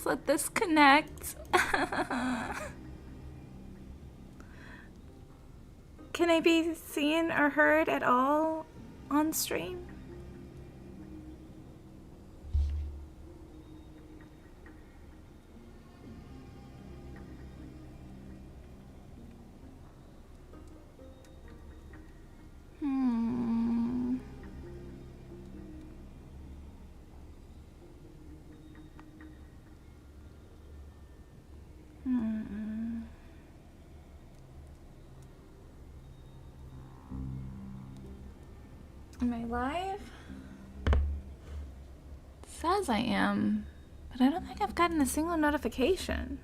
Just let this connect. Can I be seen or heard at all on stream? Am I live? It says I am, but I don't think I've gotten a single notification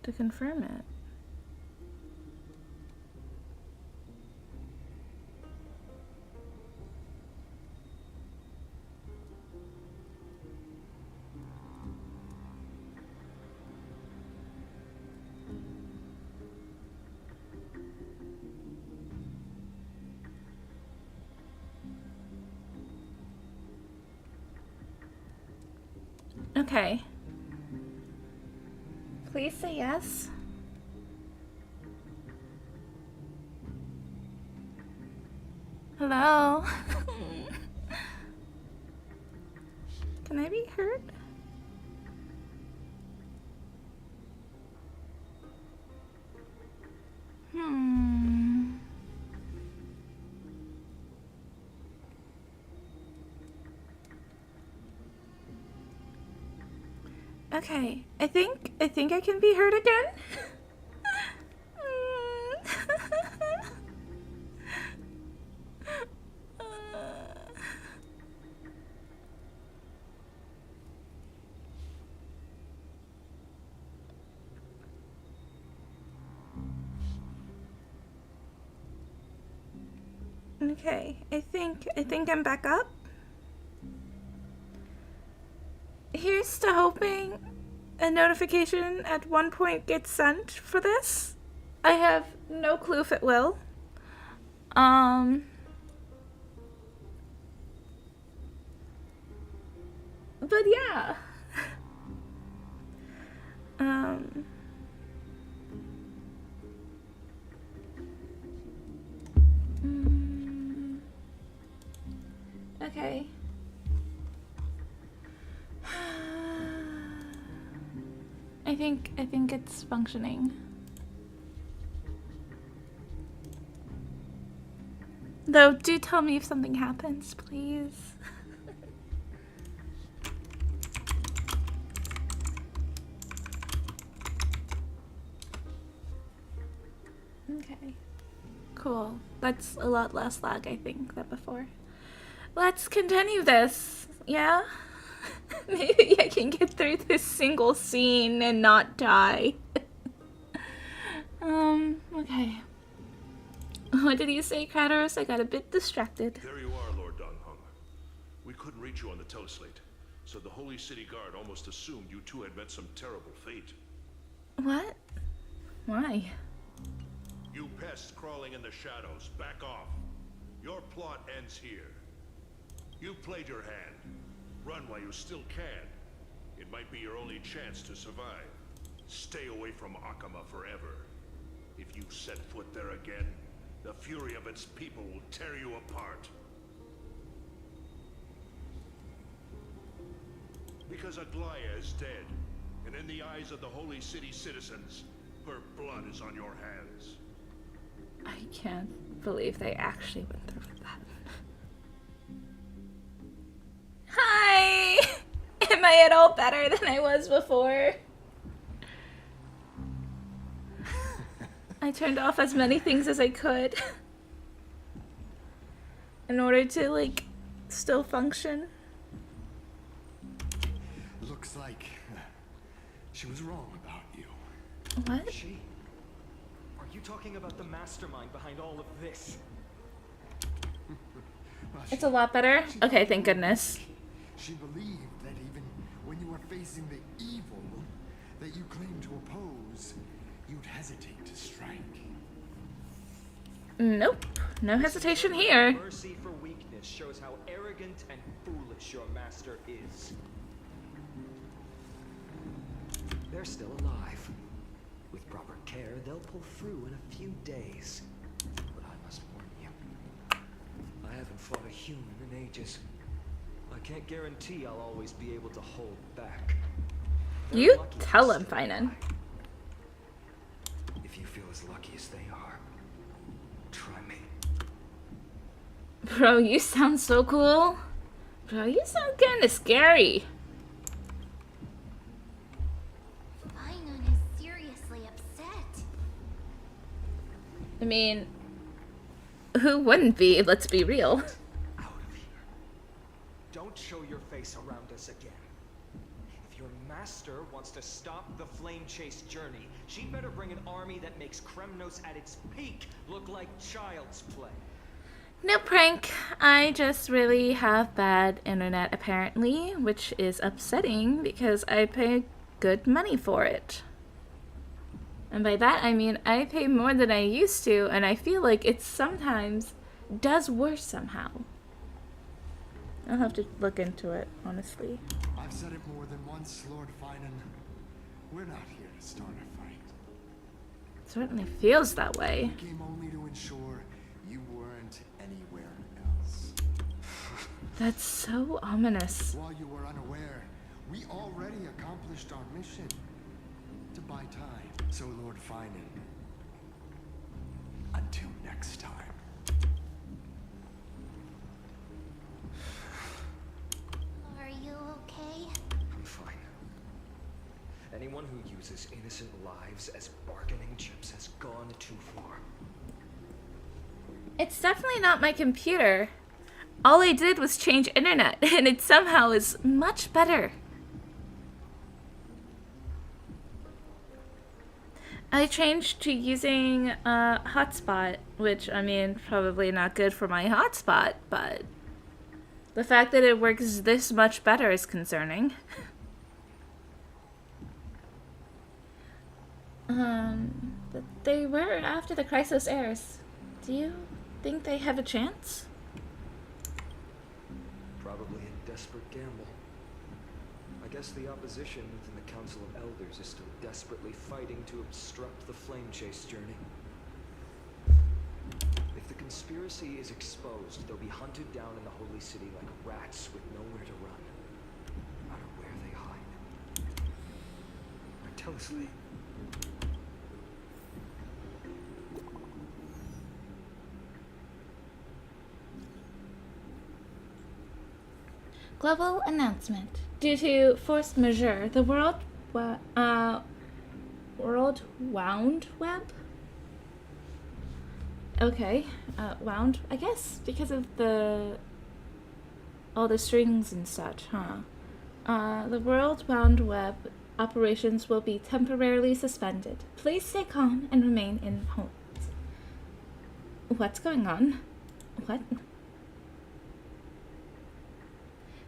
to confirm it. Okay. Please say yes. Hello? Can I be heard? Okay, I think I can be heard again. Okay, I think I'm back up. Here's to hoping a notification at one point gets sent for this. I have no clue if it will. But yeah. Okay. I think it's functioning. Though, do tell me if something happens, please. Okay. Cool. That's a lot less lag, I think, than before. Let's continue this, yeah? Maybe I can get through this single scene and not die. Okay. What did you say, Kratos? I got a bit distracted. There you are, Lord Donghung. We couldn't reach you on the teleslate, so the Holy City Guard almost assumed you two had met some terrible fate. What? Why? You pests crawling in the shadows, back off. Your plot ends here. You've played your hand. Run while you still can. It might be your only chance to survive. Stay away from Akama forever. If you set foot there again, the fury of its people will tear you apart. Because Aglaya is dead, and in the eyes of the Holy City citizens, her blood is on your hands. I can't believe they actually went through with that. Hi! Am I at all better than I was before? I turned off as many things as I could in order to, like, still function. Looks like she was wrong about you. What? She? Are you talking about the mastermind behind all of this? Well, It's a lot better? Okay, thank goodness. She believed that even when you were facing the evil that you claimed to oppose, you'd hesitate to strike. Nope. No hesitation here. Mercy for weakness, shows how arrogant and foolish your master is. They're still alive. With proper care, they'll pull through in a few days. But I must warn you, I haven't fought a human in ages. I can't guarantee I'll always be able to hold back. They're You lucky tell they're him, still Finan. alive. If you feel as lucky as they are, try me. Bro, you sound so cool. Bro, you sound kinda scary. Finan is seriously upset. I mean, who wouldn't be? Let's be real. Out of here. Don't show your face around us again. If your master wants to stop the flame chase journey, she better bring an army that makes Kremnos at its peak look like child's play. No prank. I just really have bad internet apparently, which is upsetting because I pay good money for it. And by that I mean I pay more than I used to, and I feel like it sometimes does worse somehow. I'll have to look into it, honestly. I've said it more than once, Lord Finan. We're not here to start a fight. It certainly feels that way. We came only to ensure you weren't anywhere else. That's so ominous. While you were unaware, we already accomplished our mission. To buy time. So, Lord Finan, until next time. Are you okay? I'm fine. Anyone who uses innocent lives as bargaining chips has gone too far. It's definitely not my computer. All I did was change internet, and it somehow is much better. I changed to using hotspot, which, I mean, probably not good for my hotspot, but the fact that it works this much better is concerning. But they were after the crisis airs. Do you think they have a chance? Probably a desperate gamble. I guess the opposition within the Council of Elders is still desperately fighting to obstruct the flame chase journey. If the conspiracy is exposed, they'll be hunted down in the Holy City like rats with nowhere to run. No matter where they hide. Now tell us, Lee. Global announcement. Due to force majeure, the World Wound Web? Okay, wound, I guess, because of all the strings and such, huh? The World Wound Web operations will be temporarily suspended. Please stay calm and remain in homes. What's going on? What?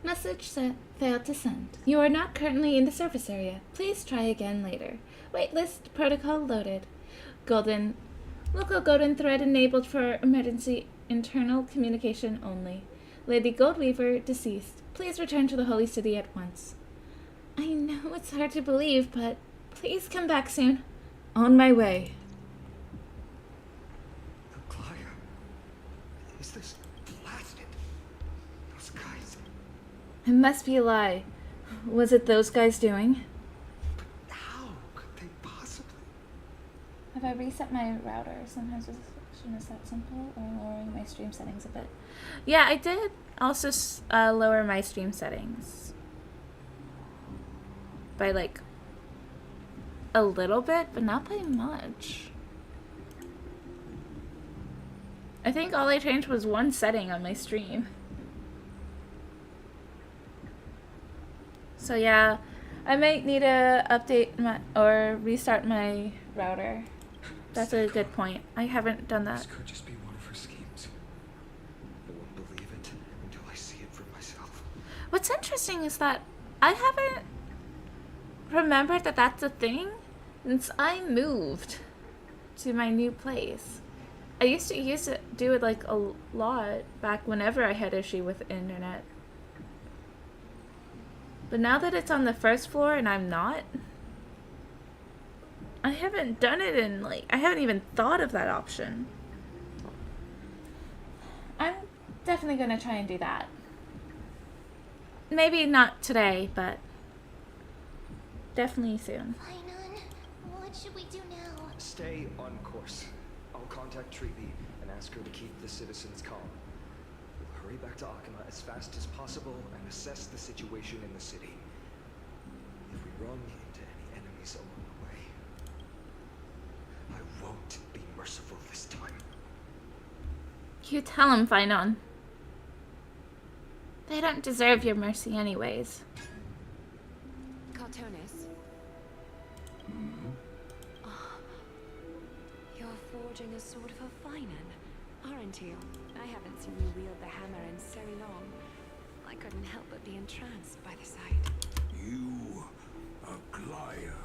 Message failed to send. You are not currently in the service area. Please try again later. Waitlist protocol loaded. Local golden thread enabled for emergency internal communication only. Lady Goldweaver deceased. Please return to the Holy City at once. I know it's hard to believe, but please come back soon. On my way. Claudia, is this blasted? Those guys. It must be a lie. Was it those guys doing? How could they possibly? Have I reset my router? Sometimes it shouldn't that simple, or lowering my stream settings a bit. Yeah, I did also lower my stream settings by like a little bit, but not by much. I think all I changed was one setting on my stream. So yeah, I might need to update or restart my router. That's a good point. I haven't done that. This could just be one of her schemes. I won't believe it until I see it for myself. What's interesting is that I haven't remembered that that's a thing since I moved to my new place. I used to do it like a lot back whenever I had issue with the internet. But now that it's on the first floor and I'm not, I haven't done it in like, I haven't even thought of that option. I'm definitely gonna try and do that. Maybe not today, but definitely soon. Finon, what should we do now? Stay on course. I'll contact Treeby and ask her to keep the citizens calm. We'll hurry back to Akima as fast as possible and assess the situation in the city. If we run into any enemies along the way, I won't be merciful this time. You tell him, Finon. They don't deserve your mercy anyways. Cartonis? You're forging a sword for Finon, aren't you? I haven't seen you wield the hammer in so long. I couldn't help but be entranced by the sight. You, Aglaya.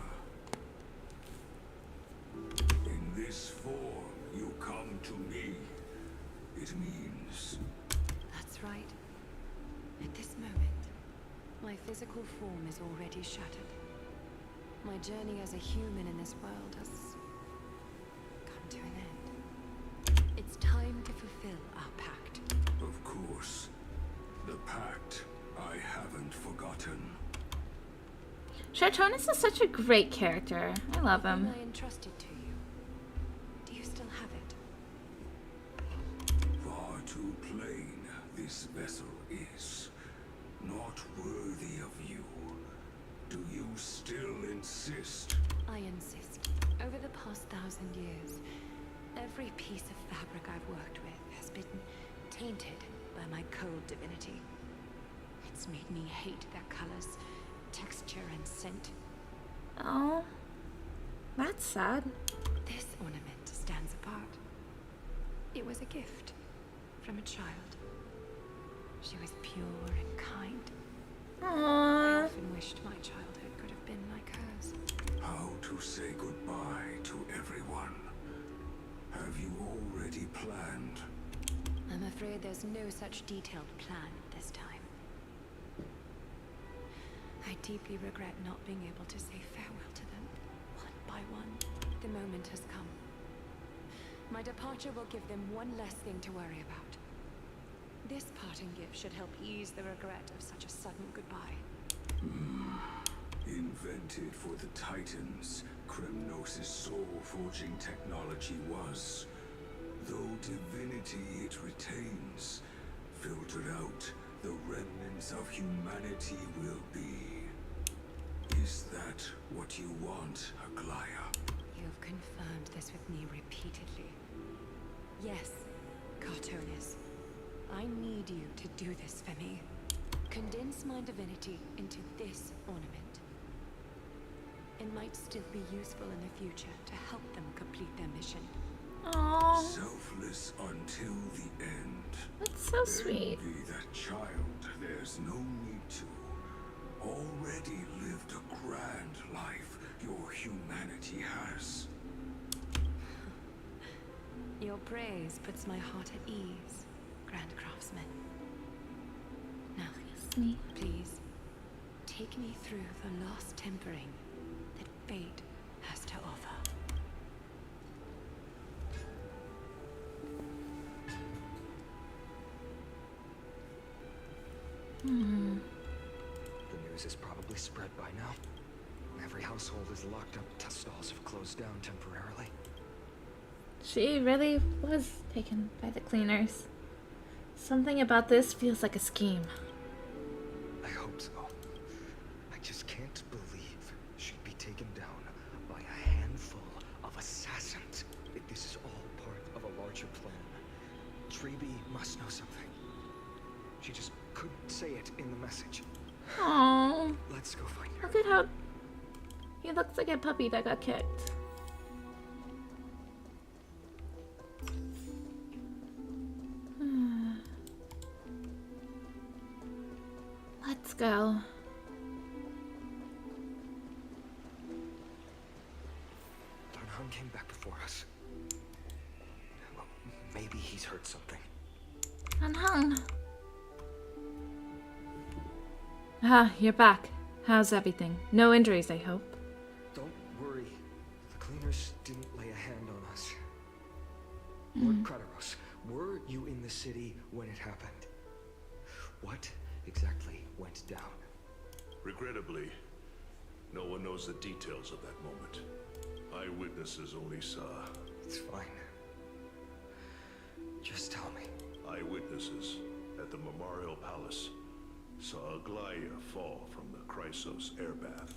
In this form, you come to me. It means... That's right. At this moment, my physical form is already shattered. My journey as a human in this world has come to an end. It's time to fulfill our pact. Of course. The pact I haven't forgotten. Shartonis is such a great character. I love him. I entrusted to you. Do you still have it? Far too plain this vessel is. Not worthy of you. Do you still insist? I insist. Over the past 1,000 years, every piece of fabric I've worked with has been tainted by my cold divinity. It's made me hate their colors, texture, and scent. Oh, that's sad. This ornament stands apart. It was a gift from a child. She was pure and kind. I Aww. often wished my childhood could have been like hers. How to say goodbye to everyone? Have you already planned? I'm afraid there's no such detailed plan this time. I deeply regret not being able to say farewell to them, one by one. The moment has come. My departure will give them one less thing to worry about. This parting gift should help ease the regret of such a sudden goodbye. Invented for the Titans, Kremnos' soul-forging technology was. Though divinity it retains, filtered out, the remnants of humanity will be. Is that what you want, Aglaya? You've confirmed this with me repeatedly. Yes, Cartonis. I need you to do this for me. Condense my divinity into this ornament. It might still be useful in the future to help them complete their mission. Aww. Selfless until the end. That's so sweet. Envy that child, there's no need to. Already lived a grand life your humanity has. Your praise puts my heart at ease, Grand Craftsman. Now, Me. please, take me through the last tempering that fate has to offer. The news is probably spread by now. Every household is locked up. Test stalls have closed down temporarily. She really was taken by the cleaners. Something about this feels like a scheme. I hope so. I just can't believe she'd be taken down by a handful of assassins. If this is all part of a larger plan, Treeby must know something. She just couldn't say it in the message. Aww. Let's go find her. Look at how he looks like a puppy that got kicked. Let's go. Darnhan came back before us. Well, He's hurt something. Unhung. Ah, you're back. How's everything? No injuries, I hope. Don't worry. The cleaners didn't lay a hand on us. Lord Kratos, were you in the city when it happened? What exactly went down? Regrettably, no one knows the details of that moment. Eyewitnesses only saw... It's fine. Just tell me. Eyewitnesses at the Memorial Palace saw Aglaia fall from the Chrysos airbath.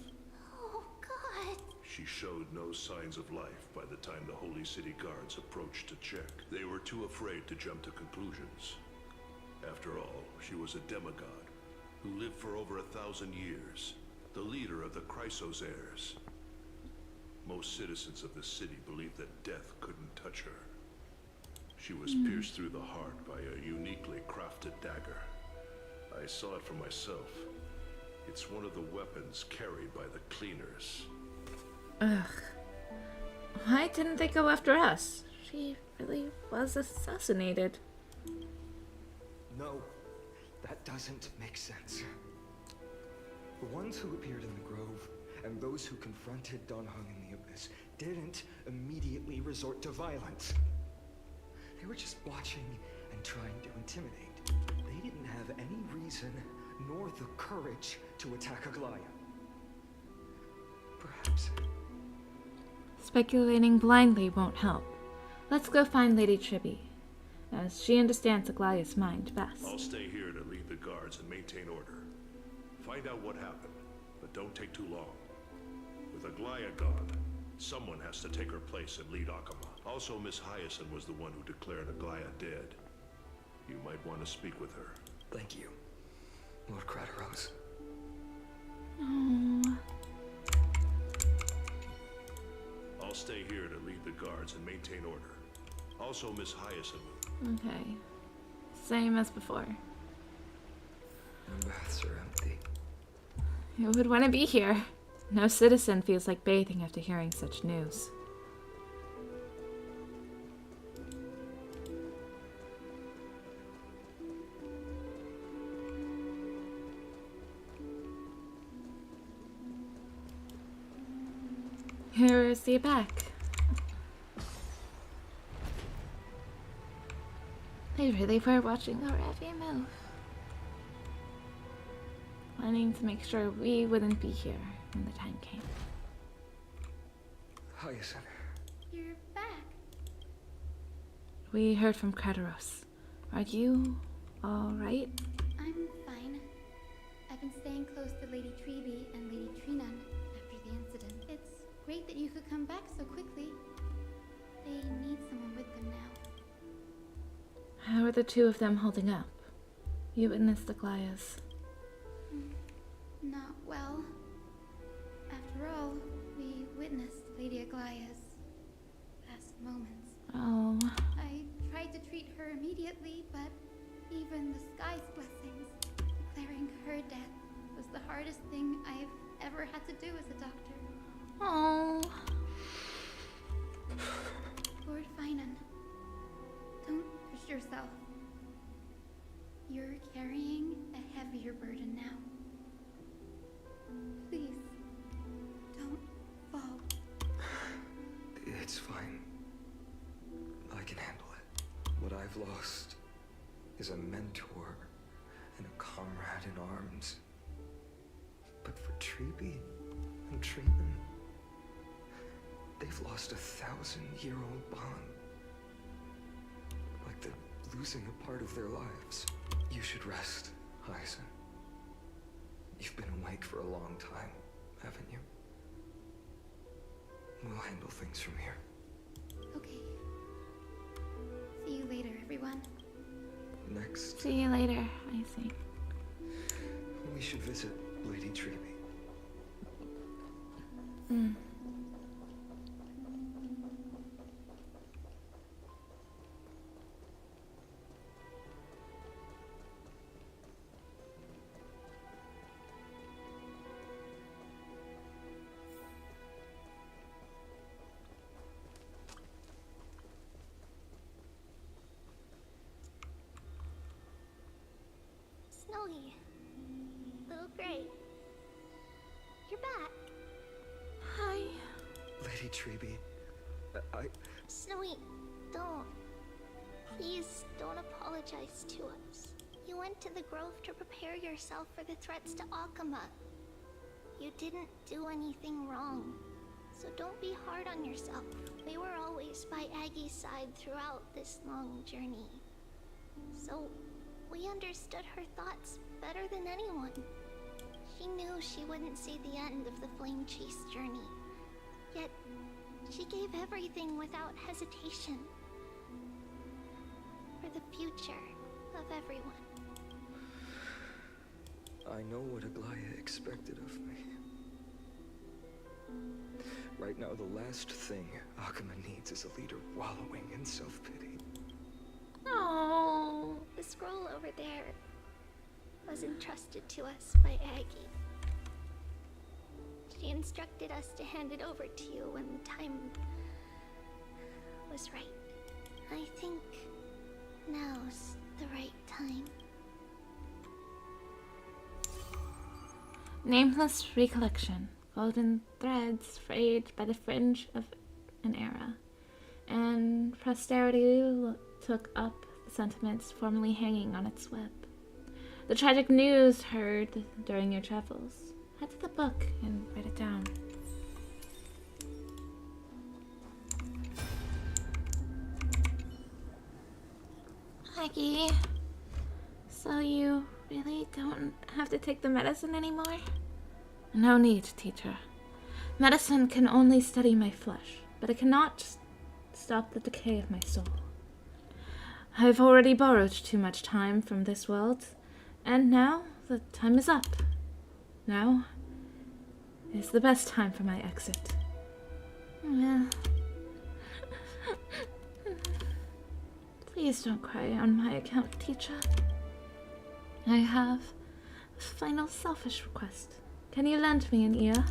Oh, God. She showed no signs of life by the time the Holy City guards approached to check. They were too afraid to jump to conclusions. After all, she was a demigod who lived for over 1,000 years, the leader of the Chrysos heirs. Most citizens of the city believed that death couldn't touch her. She was pierced through the heart by a uniquely crafted dagger. I saw it for myself. It's one of the weapons carried by the cleaners. Ugh. Why didn't they go after us? She really was assassinated. No, that doesn't make sense. The ones who appeared in the grove and those who confronted Don Hung in the Abyss didn't immediately resort to violence. They were just watching and trying to intimidate. They didn't have any reason nor the courage to attack Aglaia. Perhaps. Speculating blindly won't help. Let's go find Lady Tribby, as she understands Aglaia's mind best. I'll stay here to lead the guards and maintain order. Find out what happened, but don't take too long. With Aglaia gone, someone has to take her place and lead Akama. Also, Miss Hyacinth was the one who declared Aglaia dead. You might want to speak with her. Thank you, Lord Kratos. Oh. I'll stay here to lead the guards and maintain order. Also, Miss Hyacinth. Okay. Same as before. The baths are empty. Who would want to be here? No citizen feels like bathing after hearing such news. Here is the back. They really were watching our every move. Planning to make sure we wouldn't be here when the time came. Hyacinth. You're back. We heard from Kratos. Are you alright? I'm fine. I've been staying close to Lady Treby and Lady Trinan after the incident. It's great that you could come back so quickly. They need someone with them now. How are the two of them holding up? You witnessed Aglaia's. Not well. After all, we witnessed Lady Aglaia's last moments. Oh. I tried to treat her immediately, but even the sky's blessings, declaring her death, was the hardest thing I've ever had to do as a doctor. Oh. Lord Finan, don't push yourself. You're carrying a heavier burden now. Please, don't fall. It's fine. I can handle it. What I've lost is a mentor and a comrade in arms. But for Treby and Trinan, they've lost 1,000-year-old bond. Like they're losing a part of their lives. You should rest, Hyacinth. You've been awake for a long time, haven't you? We'll handle things from here. Okay. See you later, everyone. Next, See you later, I see. we should visit Lady Treby. Snowy. Little Gray. You're back. Hi. Lady Treby, I... Snowy, don't. Please don't apologize to us. You went to the Grove to prepare yourself for the threats to Akama. You didn't do anything wrong, so don't be hard on yourself. We were always by Aggie's side throughout this long journey. So, we understood her thoughts better than anyone. She knew she wouldn't see the end of the Flame Chase journey. Yet, she gave everything without hesitation. For the future of everyone. I know what Aglaya expected of me. Right now, the last thing Akama needs is a leader wallowing in self-pity. Oh. The scroll over there was entrusted to us by Aggie. She instructed us to hand it over to you when the time was right. I think now's the right time. Nameless recollection. Golden threads frayed by the fringe of an era. And posterity took up the sentiments formerly hanging on its web. The tragic news heard during your travels. Head to the book and write it down. Maggie, so you really don't have to take the medicine anymore? No need, teacher. Medicine can only steady my flesh, but it cannot stop the decay of my soul. I've already borrowed too much time from this world, and now the time is up. Now is the best time for my exit. Well, please don't cry on my account, teacher. I have a final selfish request. Can you lend me an ear?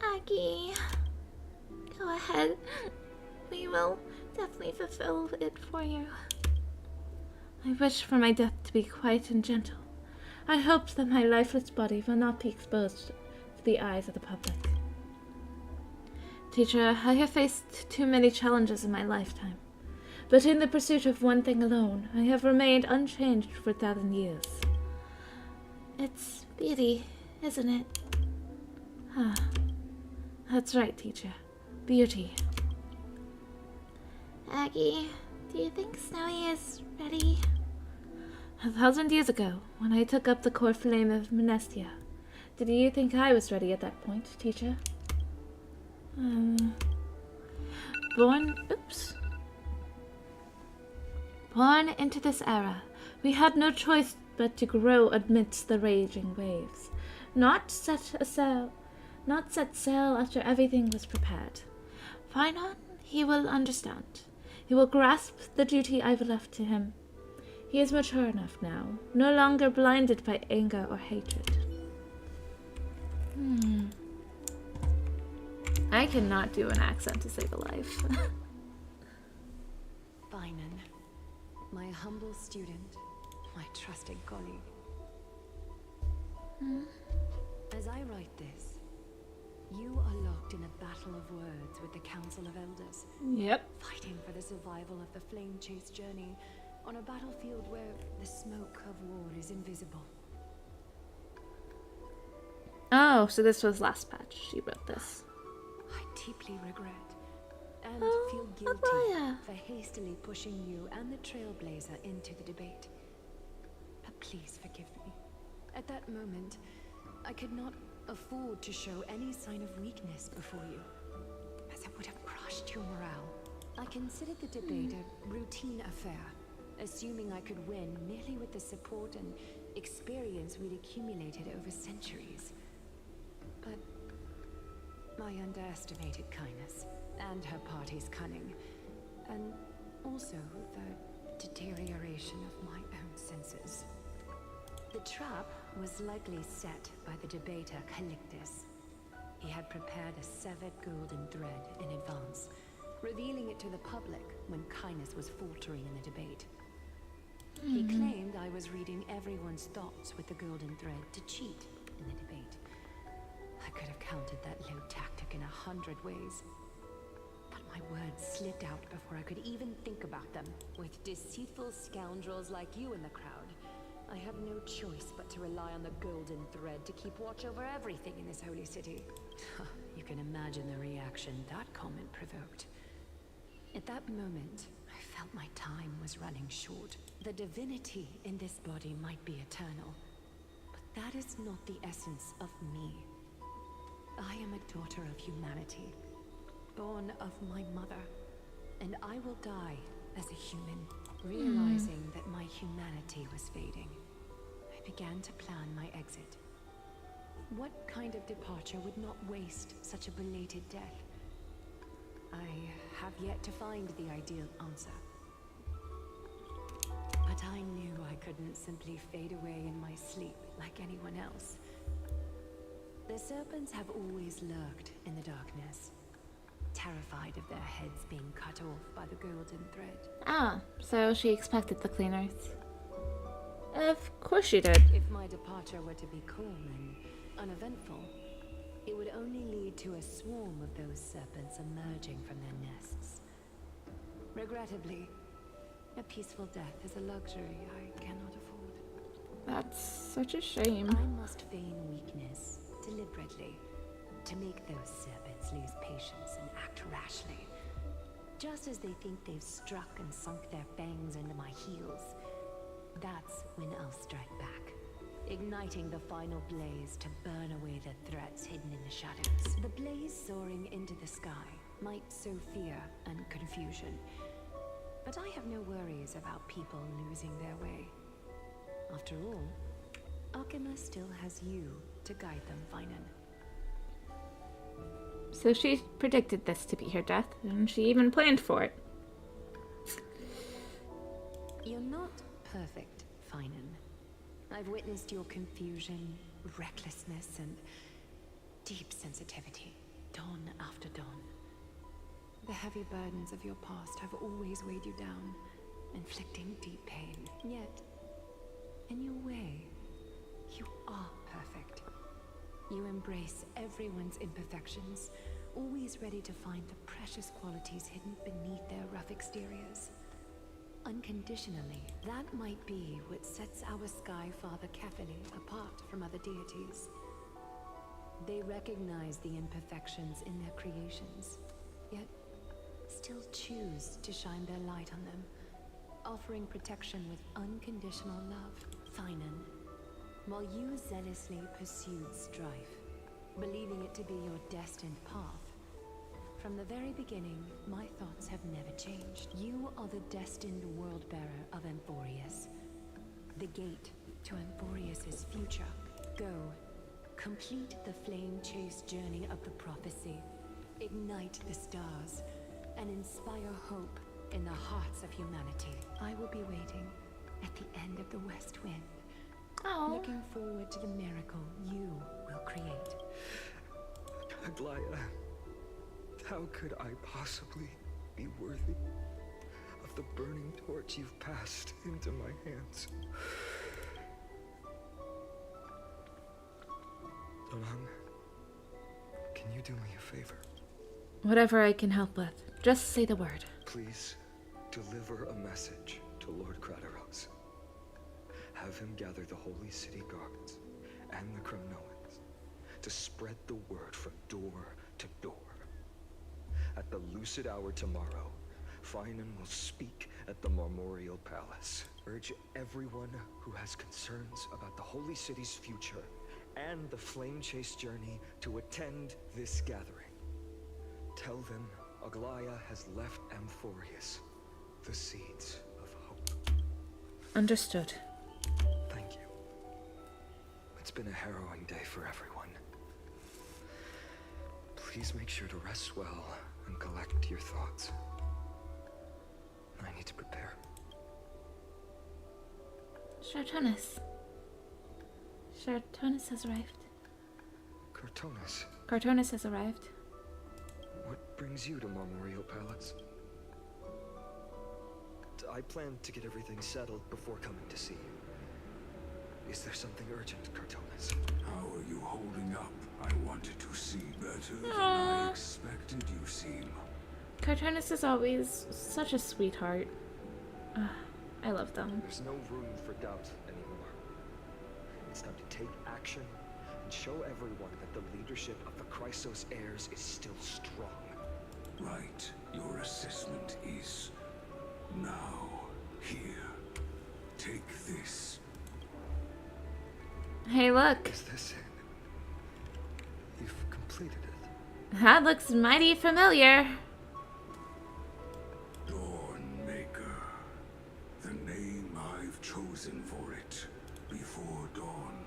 Aggie, go ahead. We will definitely fulfill it for you. I wish for my death to be quiet and gentle. I hope that my lifeless body will not be exposed to the eyes of the public. Teacher, I have faced too many challenges in my lifetime, but in the pursuit of one thing alone, I have remained unchanged for 1,000 years. It's beauty, isn't it? Ah, that's right, teacher. Beauty. Aggie, do you think Snowy is ready? 1,000 years ago, when I took up the core flame of Monestia, did you think I was ready at that point, teacher? Born into this era, we had no choice but to grow amidst the raging waves. Not set sail after everything was prepared. Finon, he will understand. He will grasp the duty I've left to him. He is mature enough now, no longer blinded by anger or hatred. I cannot do an accent to save a life. Finan, my humble student, my trusted colleague. As I write this, you are locked in a battle of words with the Council of Elders. Yep. Fighting for the survival of the Flame Chase journey on a battlefield where the smoke of war is invisible. Oh, so this was last patch. She wrote this. I deeply regret and Oh, feel guilty Aglaya. for hastily pushing you and the Trailblazer into the debate. But please forgive me. At that moment, I could not afford to show any sign of weakness before you, as it would have crushed your morale. I considered the debate a routine affair, assuming I could win merely with the support and experience we'd accumulated over centuries. But I underestimated kindness and her party's cunning, and also the deterioration of my own senses. The trap was likely set by the debater Calictus. He had prepared a severed golden thread in advance, revealing it to the public when kindness was faltering in the debate. He claimed I was reading everyone's thoughts with the golden thread to cheat in the debate. I could have countered that low tactic in 100 ways. But my words slipped out before I could even think about them. With deceitful scoundrels like you in the crowd, I have no choice but to rely on the golden thread to keep watch over everything in this holy city. You can imagine the reaction that comment provoked. At that moment, I felt my time was running short. The divinity in this body might be eternal, but that is not the essence of me. I am a daughter of humanity, born of my mother, and I will die as a human. Realizing that my humanity was fading, I began to plan my exit. What kind of departure would not waste such a belated death? I have yet to find the ideal answer. But I knew I couldn't simply fade away in my sleep like anyone else. The serpents have always lurked in the darkness, terrified of their heads being cut off by the golden thread. Ah, so she expected the cleaners. Of course she did. If my departure were to be calm and uneventful, it would only lead to a swarm of those serpents emerging from their nests. Regrettably, a peaceful death is a luxury I cannot afford. That's such a shame. I must feign weakness deliberately to make those serpents lose patience and act rashly. Just as they think they've struck and sunk their fangs into my heels, that's when I'll strike back, igniting the final blaze to burn away the threats hidden in the shadows. The blaze soaring into the sky might sow fear and confusion, but I have no worries about people losing their way. After all, Alchema still has you to guide them, Finan. So she predicted this to be her death, and she even planned for it. You're not perfect, Finan. I've witnessed your confusion, recklessness, and deep sensitivity, dawn after dawn. The heavy burdens of your past have always weighed you down, inflicting deep pain. Yet, in your way, you are perfect. You embrace everyone's imperfections, always ready to find the precious qualities hidden beneath their rough exteriors. Unconditionally, that might be what sets our Sky Father Kefili apart from other deities. They recognize the imperfections in their creations, yet still choose to shine their light on them, offering protection with unconditional love. Finan, while you zealously pursued strife, believing it to be your destined path, from the very beginning, my thoughts have never changed. You are the destined world-bearer of Amphorius, the gate to Amphorius's future. Go, complete the flame-chased journey of the prophecy, ignite the stars, and inspire hope in the hearts of humanity. I will be waiting at the end of the West Wind, looking forward to the miracle you will create. Aglaya, how could I possibly be worthy of the burning torch you've passed into my hands? Donang, can you do me a favor? Whatever I can help with. Just say the word. Please deliver a message to Lord Crateros. Have him gather the Holy City guards and the Kremnoans to spread the word from door to door. At the lucid hour tomorrow, Finan will speak at the Marmorial Palace. Urge everyone who has concerns about the Holy City's future and the Flame Chase journey to attend this gathering. Tell them Aglaya has left Amphorius the seeds of hope. Understood. Thank you. It's been a harrowing day for everyone. Please make sure to rest well and collect your thoughts. I need to prepare. Shartonis. Shartonis has arrived. Cartonis, Cartonis has arrived. what brings you to Marmorial Palace? I planned to get everything settled before coming to see you. Is there something urgent, Cartonis? How are you holding up? I wanted to see better than I expected you seem. Cartonis is always such a sweetheart. I love them. There's no room for doubt anymore. It's time to take action and show everyone that the leadership of the Chrysos heirs is still strong. Right. Your assessment is now here. Take this. Hey, look. Is this it? You've completed it. That looks mighty familiar. Dawnmaker. The name I've chosen for it. Before dawn,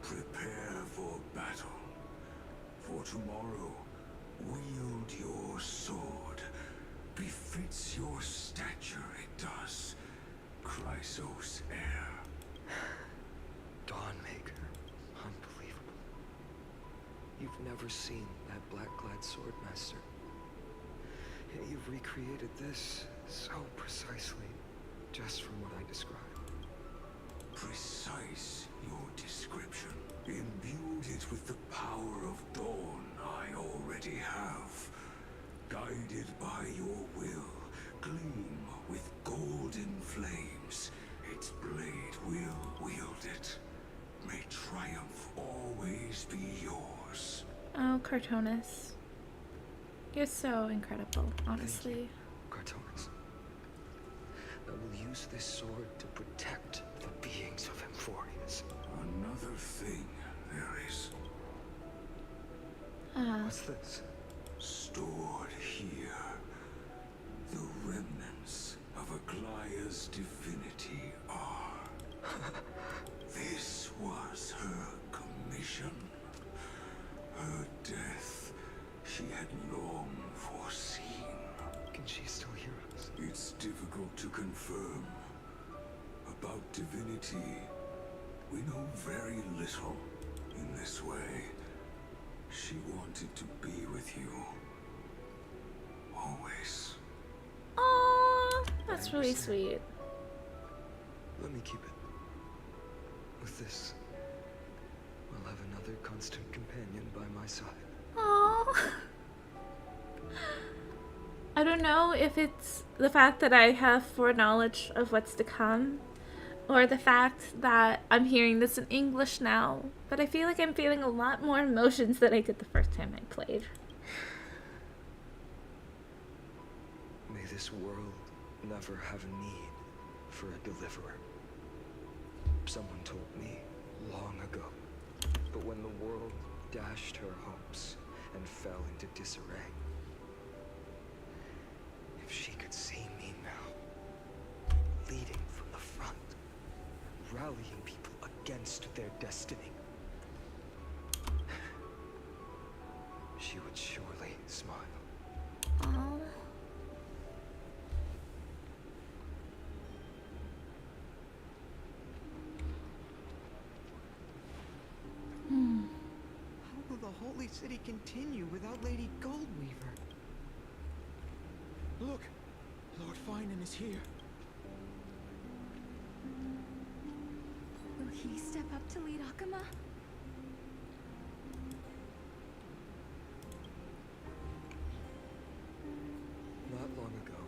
prepare for battle. For tomorrow, wield your sword. Befits your stature, it does. Chrysos heir. Dawnmaker. Unbelievable. You've never seen that black-clad sword master. Yet you've recreated this so precisely, just from what I described. Precise, your description. Imbued it with the power of dawn I already have. Guided by your will, gleam with golden flames. Its blade will wield it. May triumph always be yours. Oh, Cartonis. You're so incredible, honestly. Cartonis. I will use this sword to protect the beings of Emphorius. Another thing there is. What's this? Stored here. The remnants of Aglaya's divinity are. This was her commission. Her death she had long foreseen. Can she still hear us? It's difficult to confirm. About divinity, we know very little in this way. She wanted to be with you. Always. Aww, that's really sweet. Let me keep it. With this, I'll have another constant companion by my side. Aww. I don't know if it's the fact that I have foreknowledge of what's to come, or the fact that I'm hearing this in English now, but I feel like I'm feeling a lot more emotions than I did the first time I played. May this world never have a need for a deliverer. Someone told me long ago, but when the world dashed her hopes and fell into disarray, if she could see me now, leading from the front, rallying people against their destiny, she would surely smile. Aww. How will the Holy City continue without Lady Goldweaver? Look! Lord Finan is here. Will he step up to lead Akama? Not long ago,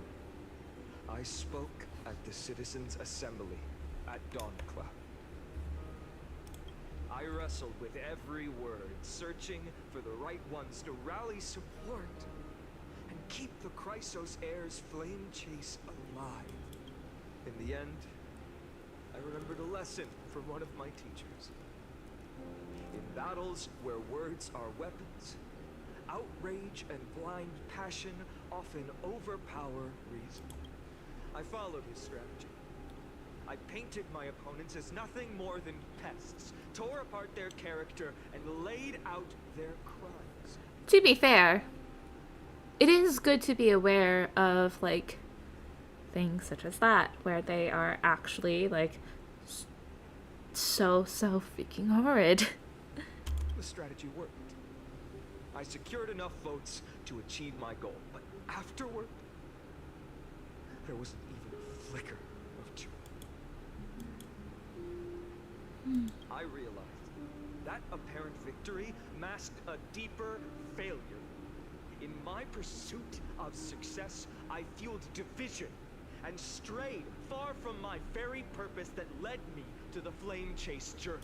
I spoke at the Citizens' Assembly at Dawncloud. I wrestled with every word, searching for the right ones to rally support and keep the Chrysos heirs' flame chase alive. In the end, I remembered a lesson from one of my teachers. In battles where words are weapons, outrage and blind passion often overpower reason. I followed his strategy. I painted my opponents as nothing more than pests, tore apart their character, and laid out their crimes. To be fair, it is good to be aware of, like, things such as that, where they are actually, like, so freaking horrid. The strategy worked. I secured enough votes to achieve my goal, but afterward, there wasn't even a flicker of joy. I realized that apparent victory masked a deeper failure. In my pursuit of success, I fueled division and strayed far from my very purpose that led me to the flame chase journey.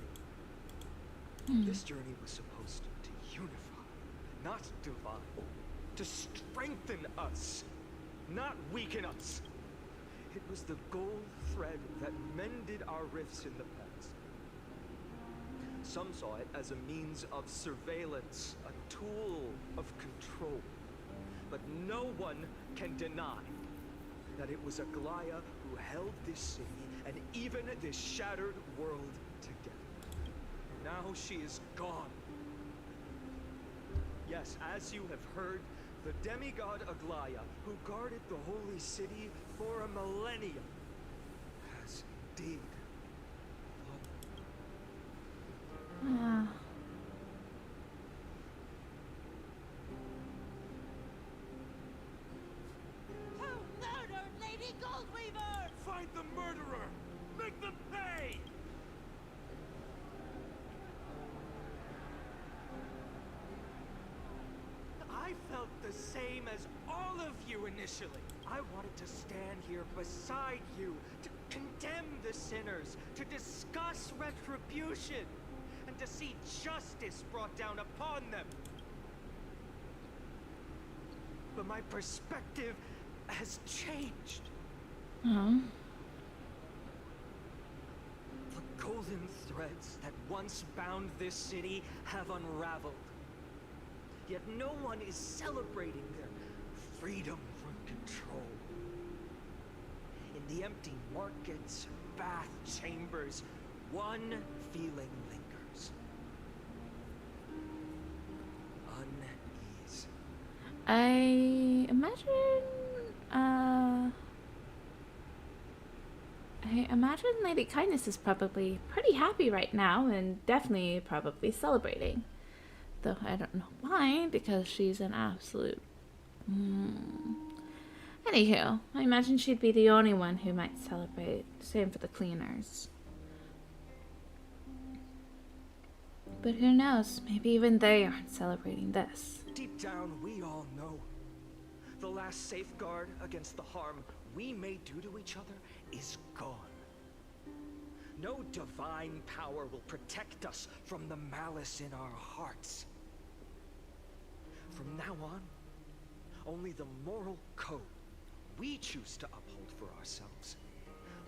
This journey was supposed to unify, not divide. To strengthen us, not weaken us. It was the gold thread that mended our rifts in the past. Some saw it as a means of surveillance, a tool of control. But no one can deny that it was Aglaya who held this city and even this shattered world together. Now she is gone. Yes, as you have heard, the demigod Aglaya, who guarded the holy city for a millennium, has indeed Ah. Who murdered Lady Goldweaver? Find the murderer! Make them pay! I felt the same as all of you initially. I wanted to stand here beside you, to condemn the sinners, to discuss retribution, and to see justice brought down upon them. But my perspective has changed. Oh. The golden threads that once bound this city have unraveled. Yet no one is celebrating their freedom from control. In the empty markets, bath chambers, one feeling lingers. Unease. I imagine Lady Kindness is probably pretty happy right now and definitely probably celebrating. Though I don't know why, because she's an absolute... Anywho, I imagine she'd be the only one who might celebrate. Same for the cleaners. But who knows, maybe even they aren't celebrating this. Deep down, we all know the last safeguard against the harm we may do to each other is gone. No divine power will protect us from the malice in our hearts. From now on, only the moral code we choose to uphold for ourselves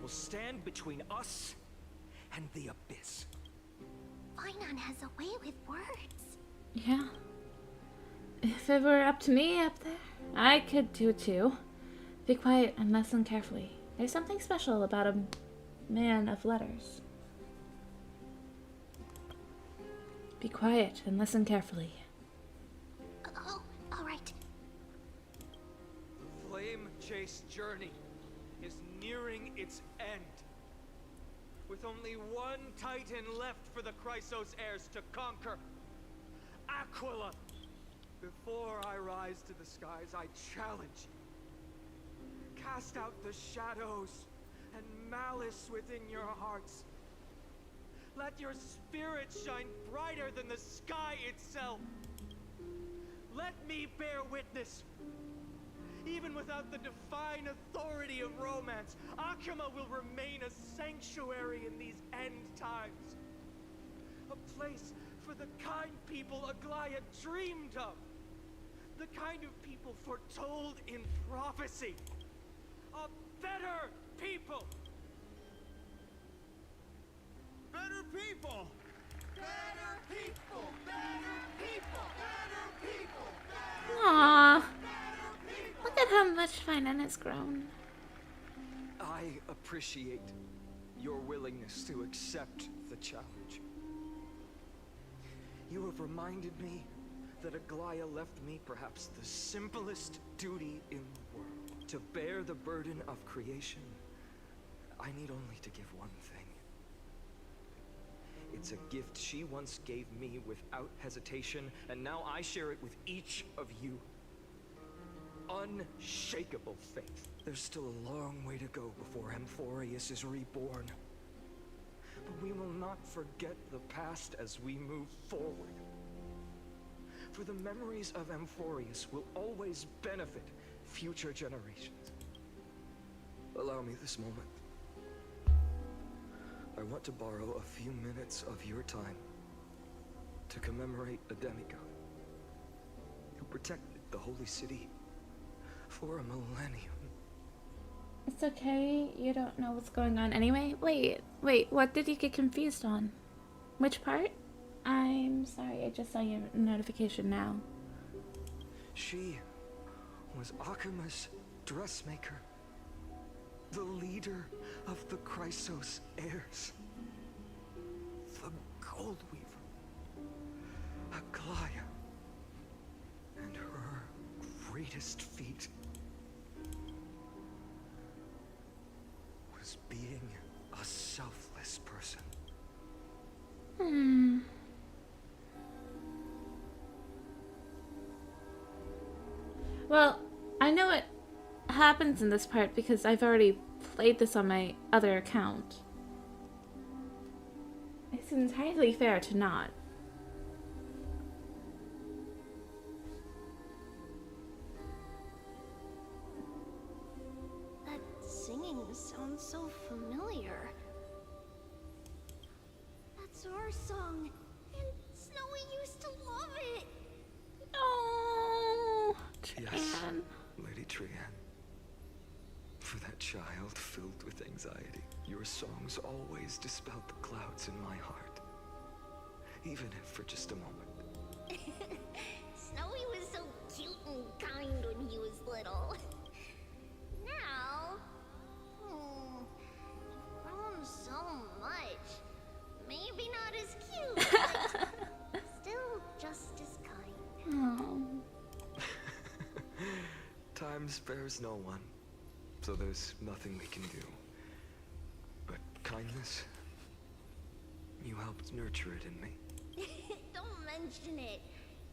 will stand between us and the abyss. Finon has a way with words. Yeah. If it were up to me up there, I could do it too. Be quiet and listen carefully. There's something special about a man of letters. Be quiet and listen carefully. Oh, all right. The flame chase journey is nearing its end. With only one titan left for the Chrysos heirs to conquer. Aquila! Before I rise to the skies, I challenge you. Cast out the shadows and malice within your hearts. Let your spirit shine brighter than the sky itself. Let me bear witness. Even without the divine authority of romance, Akima will remain a sanctuary in these end times. A place for the kind people Aglaya dreamed of. The kind of people foretold in prophecy. A better people! Better people! Better people! Better people! Better people! Aww. Look at how much Finan has grown. I appreciate your willingness to accept the challenge. You have reminded me that Aglaya left me perhaps the simplest duty in the world. To bear the burden of creation, I need only to give one thing. It's a gift she once gave me without hesitation, and now I share it with each of you. unshakable faith. There's still a long way to go before Amphorius is reborn. But we will not forget the past as we move forward. For the memories of Amphorius will always benefit future generations. Allow me this moment. I want to borrow a few minutes of your time to commemorate a demigod who protected the holy city for a millennium. It's okay, you don't know what's going on anyway. Wait, what did you get confused on? Which part? I'm sorry, I just saw your notification now. She was Akima's dressmaker, the leader of the Chrysos heirs, the Gold Weaver, Aglaya, and her greatest feat was being a selfless person. Well, I know what happens in this part because I've already played this on my other account. It's entirely fair to not. That singing sounds so familiar. That's our song, and Snowy used to love it. Oh, Yes, Lady Trian. For that child filled with anxiety, your songs always dispelled the clouds in my heart. Even if for just a moment. Snowy was so cute and kind when he was little. Now, you've grown so much. Maybe not as cute, but still just as kind. oh. Time spares no one, so there's nothing we can do. But kindness, you helped nurture it in me. Don't mention it.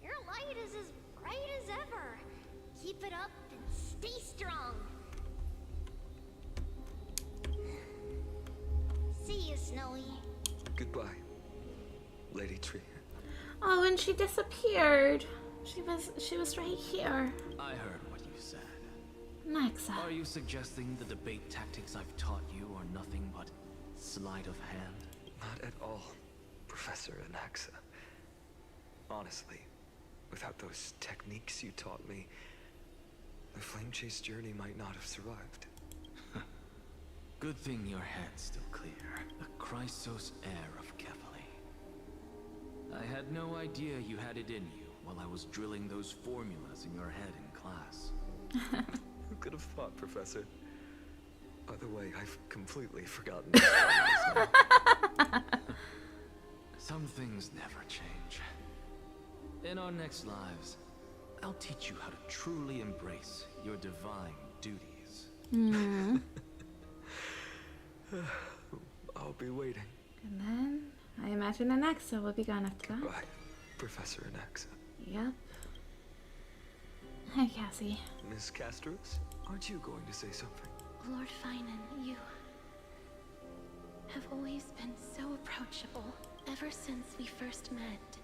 Your light is as bright as ever. Keep it up and stay strong. See you, Snowy. Goodbye, Lady Trian. Oh, and she disappeared. She was right here. I heard what you said. Nexa. Are you suggesting the debate tactics I've taught you are nothing but sleight of hand? Not at all, Professor Anaxa. Honestly, without those techniques you taught me, the Flame Chase journey might not have survived. Good thing your head's still clear. The Chrysos heir of Kefali. I had no idea you had it in you while I was drilling those formulas in your head in class. Who could have thought, Professor? By the way, I've completely forgotten this formulas now. Some things never change. In our next lives, I'll teach you how to truly embrace your divine duties. I'll be waiting. And then I imagine Anaxa will be gone after that. Goodbye, Professor Anaxa. Yep. Hi, Cassie. Miss Castros, aren't you going to say something? Lord Finan, you have always been so approachable. Ever since we first met,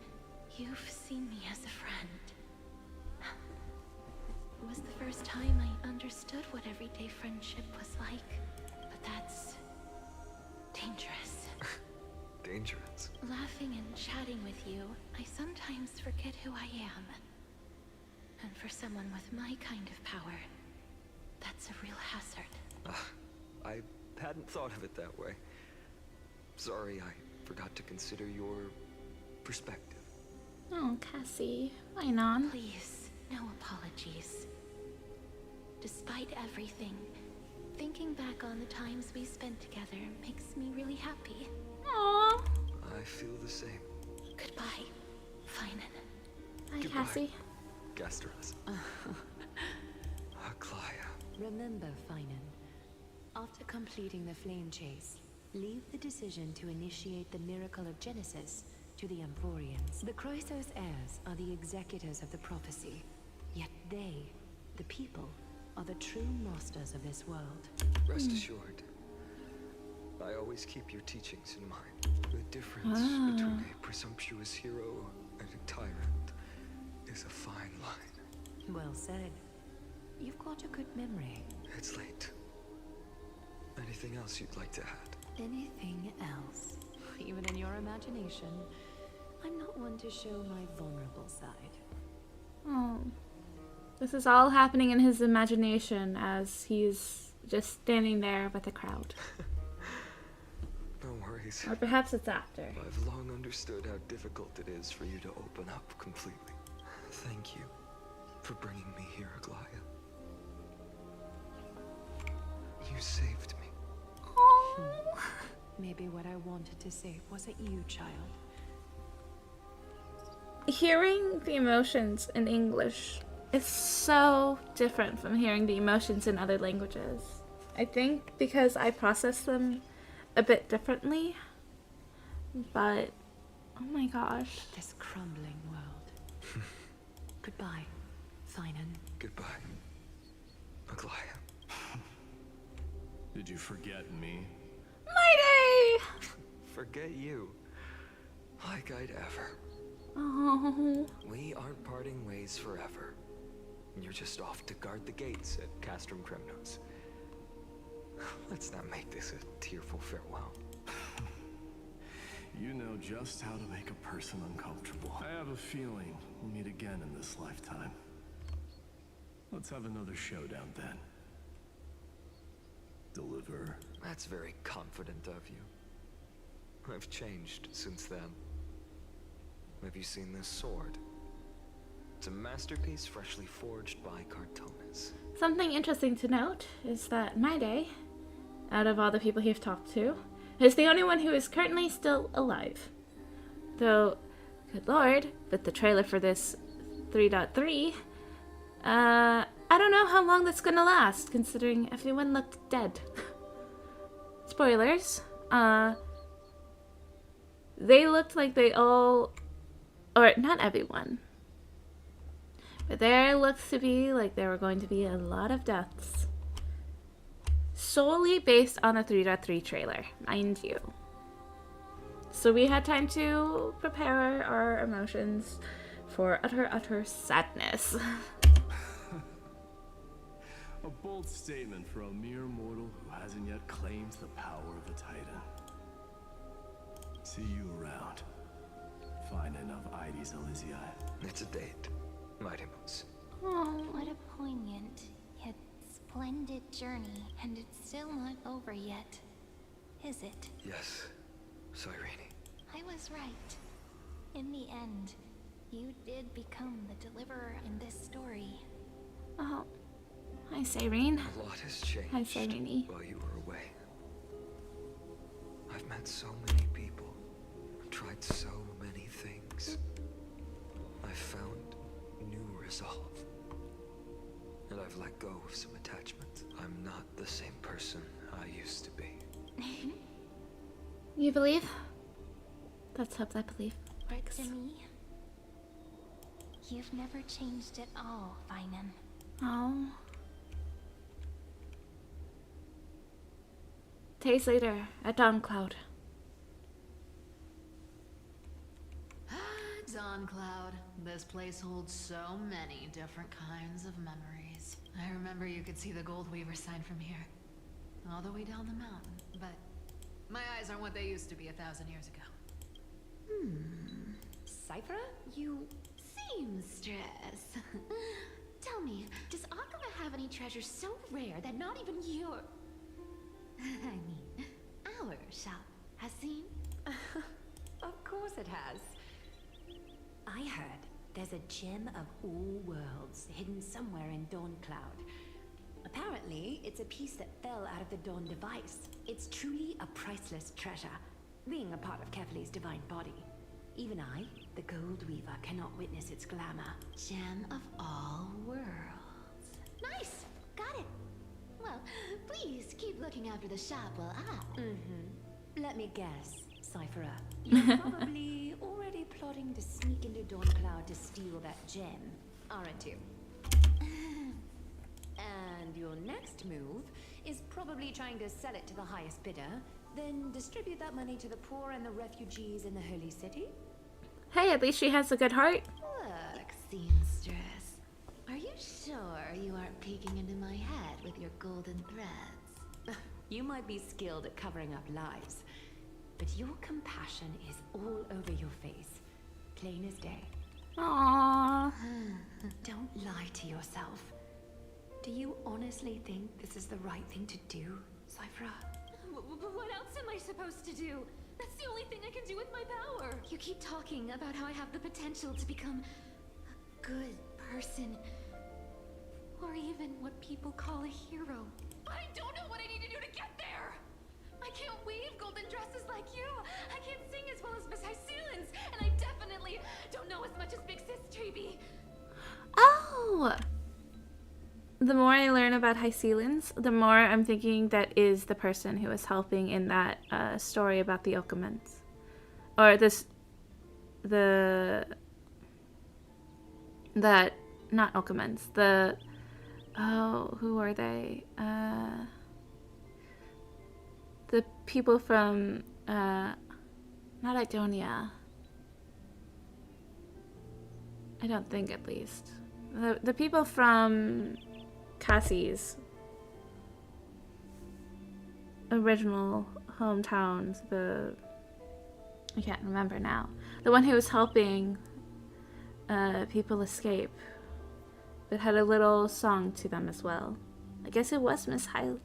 you've seen me as a friend. It was the first time I understood what everyday friendship was like. But that's dangerous. Dangerous? Laughing and chatting with you, I sometimes forget who I am. And for someone with my kind of power, that's a real hazard. I hadn't thought of it that way. Sorry, I forgot to consider your perspective. Oh, Cassie. Why not? Please, no apologies. Despite everything, thinking back on the times we spent together makes me really happy. Aww. I feel the same. Goodbye, Finan. Hi, Goodbye. Cassie. Gastras. Aglaya. Remember, Finan, after completing the flame chase, leave the decision to initiate the miracle of Genesis to the Amphorians. The Chrysos heirs are the executors of the prophecy, yet they The people are the true masters of this world. Rest assured, I always keep your teachings in mind. The difference between a presumptuous hero and a tyrant is a fine line. Well said. You've got a good memory. It's late. Anything else you'd like to add? Anything else? Even in your imagination, I'm not one to show my vulnerable side. Oh. This is all happening in his imagination as he's just standing there with the crowd. No worries. Or perhaps it's after. I've long understood how difficult it is for you to open up completely. Thank you for bringing me here, Aglaya. You saved me. Oh. Maybe what I wanted to say wasn't you, child. Hearing the emotions in English is so different from hearing the emotions in other languages. I think because I process them a bit differently, but oh my gosh. This crumbling world. Goodbye, Finan. Goodbye, Aglaya. Did you forget me? My day! Forget you. Like I'd ever. Oh. We aren't parting ways forever. You're just off to guard the gates at Castrum Kremnos. Let's not make this a tearful farewell. You know just how to make a person uncomfortable. I have a feeling we'll meet again in this lifetime. Let's have another showdown then. Deliver. That's very confident of you. I've changed since then. Have you seen this sword? It's a masterpiece freshly forged by Cartonis. Something interesting to note is that My Day, out of all the people he's talked to, is the only one who is currently still alive. Though, good lord, with the trailer for this 3.3, I don't know how long that's gonna last, considering everyone looked dead. Spoilers. They looked like they all... Or, not everyone. But there looks to be like there were going to be a lot of deaths. Solely based on a 3.3 trailer, mind you. So we had time to prepare our emotions for utter sadness. A bold statement for a mere mortal who hasn't yet claimed the power of a Titan. See you around. Finan of Ides Elysiae. It's a date, Mightymoose. Oh. What a poignant, yet splendid journey, and it's still not over yet, is it? Yes, Cyrene. I was right. In the end, you did become the deliverer in this story. Oh. Hi, Cyrene. A lot has changed Hi, Cyrene. while you were away. I've met so many people, tried so many things. I've found new resolve. And I've let go of some attachment. I'm not the same person I used to be. You believe? Let's hope that belief But works. to me, you've never changed at all, Finan. Oh. Days later, at Dawncloud. Dawncloud. This place holds so many different kinds of memories. I remember you could see the Goldweaver sign from here. All the way down the mountain. But my eyes aren't what they used to be 1,000 years ago. Cypher? You seamstress. Tell me, does Akuma have any treasures so rare that not even your... I mean, our shop has seen? Of course it has. I heard there's a gem of all worlds hidden somewhere in Dawncloud. Apparently, it's a piece that fell out of the Dawn device. It's truly a priceless treasure, being a part of Kefali's divine body. Even I, the Goldweaver, cannot witness its glamour. Gem of all worlds. Nice! Got it! Well, please keep looking after the shop while I... Let me guess, Cypherer. You're probably already plotting to sneak into Dawncloud to steal that gem, aren't you? And your next move is probably trying to sell it to the highest bidder, then distribute that money to the poor and the refugees in the Holy City? Hey, at least she has a good heart. Look, seamstress. Are you sure you aren't peeking into my head with your golden threads? You might be skilled at covering up lies, but your compassion is all over your face. Plain as day. Aww. Don't lie to yourself. Do you honestly think this is the right thing to do, Cyphra? What else am I supposed to do? That's the only thing I can do with my power. You keep talking about how I have the potential to become a good person. Or even what people call a hero. But I don't know what I need to do to get there! I can't weave golden dresses like you! I can't sing as well as Miss Hycealens! And I definitely don't know as much as Big Sis Treeby! Oh! The more I learn about Hycealens, the more I'm thinking that is the person who was helping in that story about the Occamans. Or not Occamans, who are they? The people from, not Idonia. I don't think, at least. The people from Cassie's original hometowns, I can't remember now. The one who was helping people escape, but had a little song to them as well. I guess it was Miss Hycealens.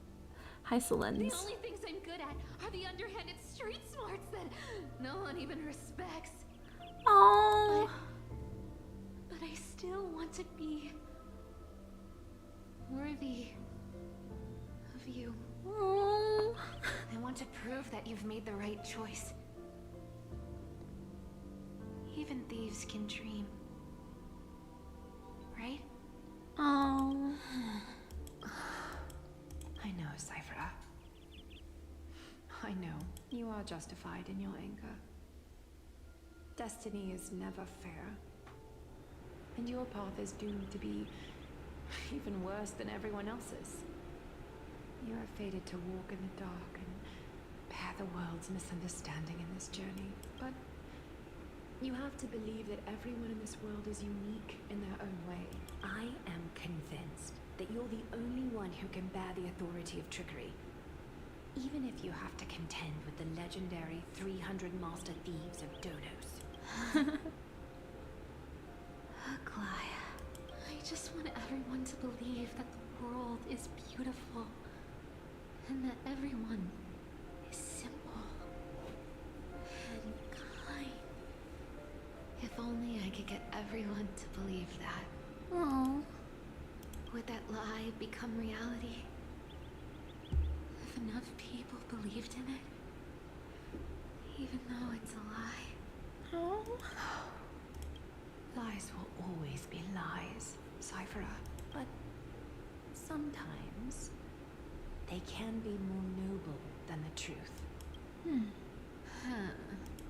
The only things I'm good at are the underhanded street smarts that no one even respects. Oh. But I still want to be worthy of you. Oh. I want to prove that you've made the right choice. Even thieves can dream. Right? Oh. I know, Cyphra. I know. You are justified in your anger. Destiny is never fair. And your path is doomed to be even worse than everyone else's. You are fated to walk in the dark and bear the world's misunderstanding in this journey. But you have to believe that everyone in this world is unique in their own way. I am convinced that you're the only one who can bear the authority of trickery. Even if you have to contend with the legendary 300 master thieves of Donos. Aglaya, I just want everyone to believe that the world is beautiful. And that everyone is simple. And kind. If only I could get everyone to believe that. Oh. Would that lie become reality? If enough people believed in it? Even though it's a lie. Oh. Lies will always be lies, Cyphra. But sometimes they can be more noble than the truth.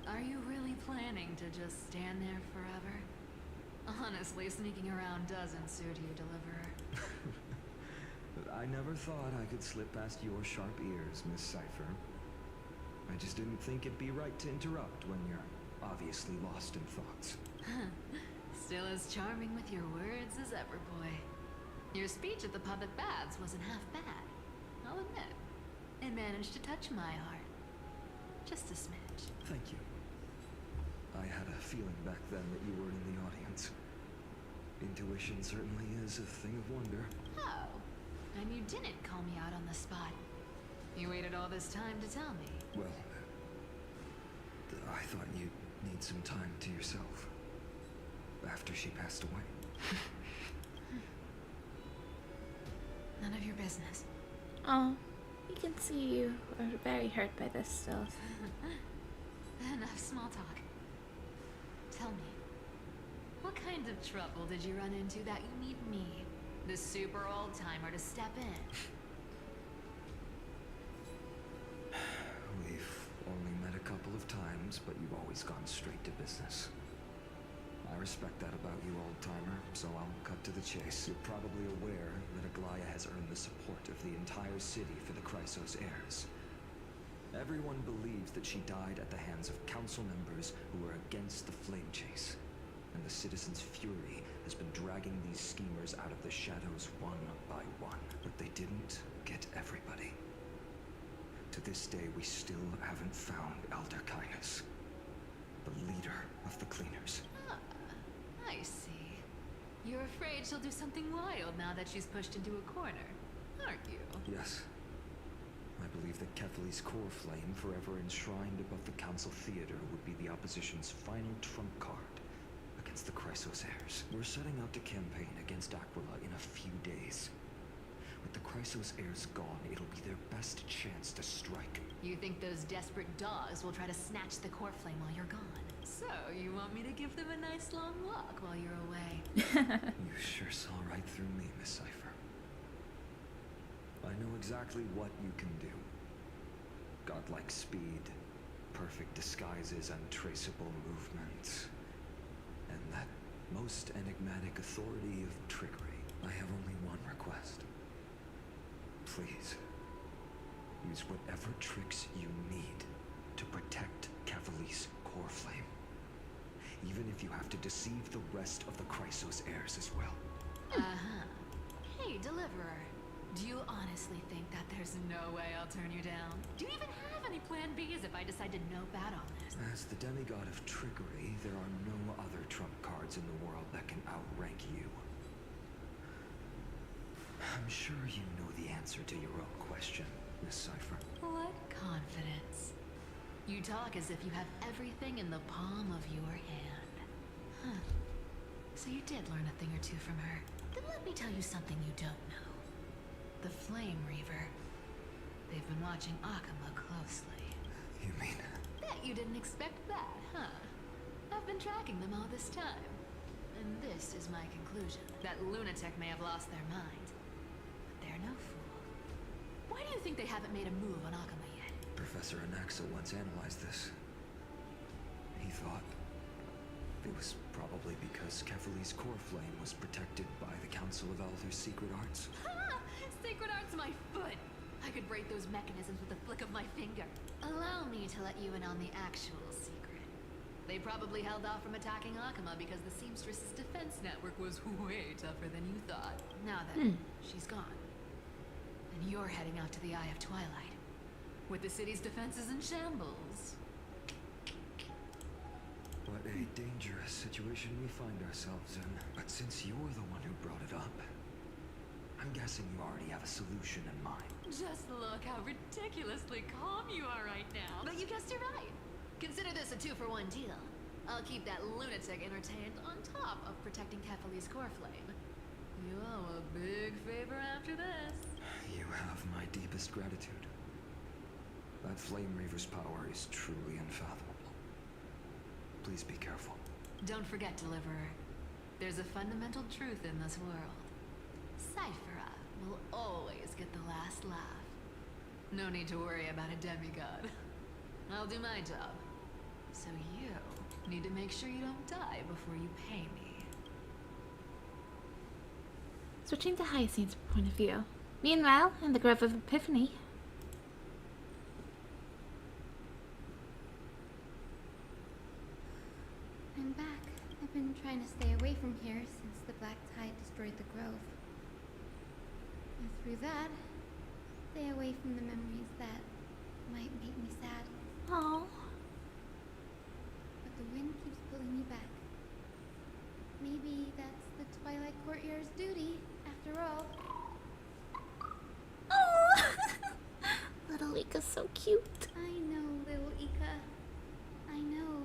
Are you really planning to just stand there forever? Honestly, sneaking around doesn't suit you, Deliverer. I never thought I could slip past your sharp ears, Miss Cypher. I just didn't think it'd be right to interrupt when you're obviously lost in thoughts. Still as charming with your words as ever, boy. Your speech at the pub at Babs wasn't half bad. I'll admit. It managed to touch my heart. Just a smidge. Thank you. I had a feeling back then that you were in the audience. Intuition certainly is a thing of wonder. Oh, and you didn't call me out on the spot. You waited all this time to tell me. Well, I thought you'd need some time to yourself. After she passed away. None of your business. Oh. You can see you are very hurt by this still. Enough small talk. Tell me, what kind of trouble did you run into that you need me, the super old-timer, to step in? We've only met a couple of times, but you've always gone straight to business. I respect that about you, old-timer, so I'll cut to the chase. You're probably aware that Aglaya has earned the support of the entire city for the Chrysos heirs. Everyone believes that she died at the hands of council members who were against the flame chase, and the citizens' fury has been dragging these schemers out of the shadows one by one. But they didn't get everybody. To this day, we still haven't found Elder Kindness, the leader of the Cleaners. Ah, I see. You're afraid she'll do something wild now that she's pushed into a corner, aren't you? Yes. I believe that Kethely's core flame, forever enshrined above the council theater, would be the opposition's final trump card against the Chrysos heirs. We're setting out to campaign against Aquila in a few days. With the Chrysos heirs gone, it'll be their best chance to strike. You think those desperate dogs will try to snatch the core flame while you're gone? So, you want me to give them a nice long walk while you're away? You sure saw right through me, Miss Cipher. I know exactly what you can do. Godlike speed, perfect disguises, untraceable movements, and that most enigmatic authority of trickery. I have only one request. Please, use whatever tricks you need to protect Kethely's core flame. Even if you have to deceive the rest of the Chrysos heirs as well. Uh-huh. Hey, Deliverer. Do you honestly think that there's no way I'll turn you down? Do you even have any plan Bs if I decide to nope out on this? As the demigod of trickery, there are no other trump cards in the world that can outrank you. I'm sure you know the answer to your own question, Miss Cipher. What confidence. You talk as if you have everything in the palm of your hand. Huh. So you did learn a thing or two from her. Then let me tell you something you don't know. The Flame Reaver. They've been watching Akama closely. You mean? Bet you didn't expect that, huh? I've been tracking them all this time. And this is my conclusion. That lunatic may have lost their mind. But they're no fool. Why do you think they haven't made a move on Akama yet? Professor Anaxa once analyzed this. He thought it was probably because Kethely's core flame was protected by the Council of Elders' secret arts. Ha! Sacred art's my foot! I could break those mechanisms with a flick of my finger. Allow me to let you in on the actual secret. They probably held off from attacking Akama because the Seamstress's defense network was way tougher than you thought. Now then, she's gone. And you're heading out to the Eye of Twilight. With the city's defenses in shambles. What a dangerous situation we find ourselves in. But since you're the one who brought it up, I'm guessing you already have a solution in mind. Just look how ridiculously calm you are right now. But you guessed it right. Consider this a 2-for-1 deal. I'll keep that lunatic entertained on top of protecting Kethely's core flame. You owe a big favor after this. You have my deepest gratitude. That Flame Reaver's power is truly unfathomable. Please be careful. Don't forget, Deliverer. There's a fundamental truth in this world. Cyphera will always get the last laugh. No need to worry about a demigod. I'll do my job. So you need to make sure you don't die before you pay me. Switching to Hyacinth's point of view. Meanwhile, in the Grove of Epiphany. I'm back. I've been trying to stay away from here since the Black Tide destroyed the grove. And through that, stay away from the memories that might make me sad. Oh. But the wind keeps pulling me back. Maybe that's the Twilight Courtyard's duty, after all. Oh. Little Ika's so cute. I know, little Ika. I know.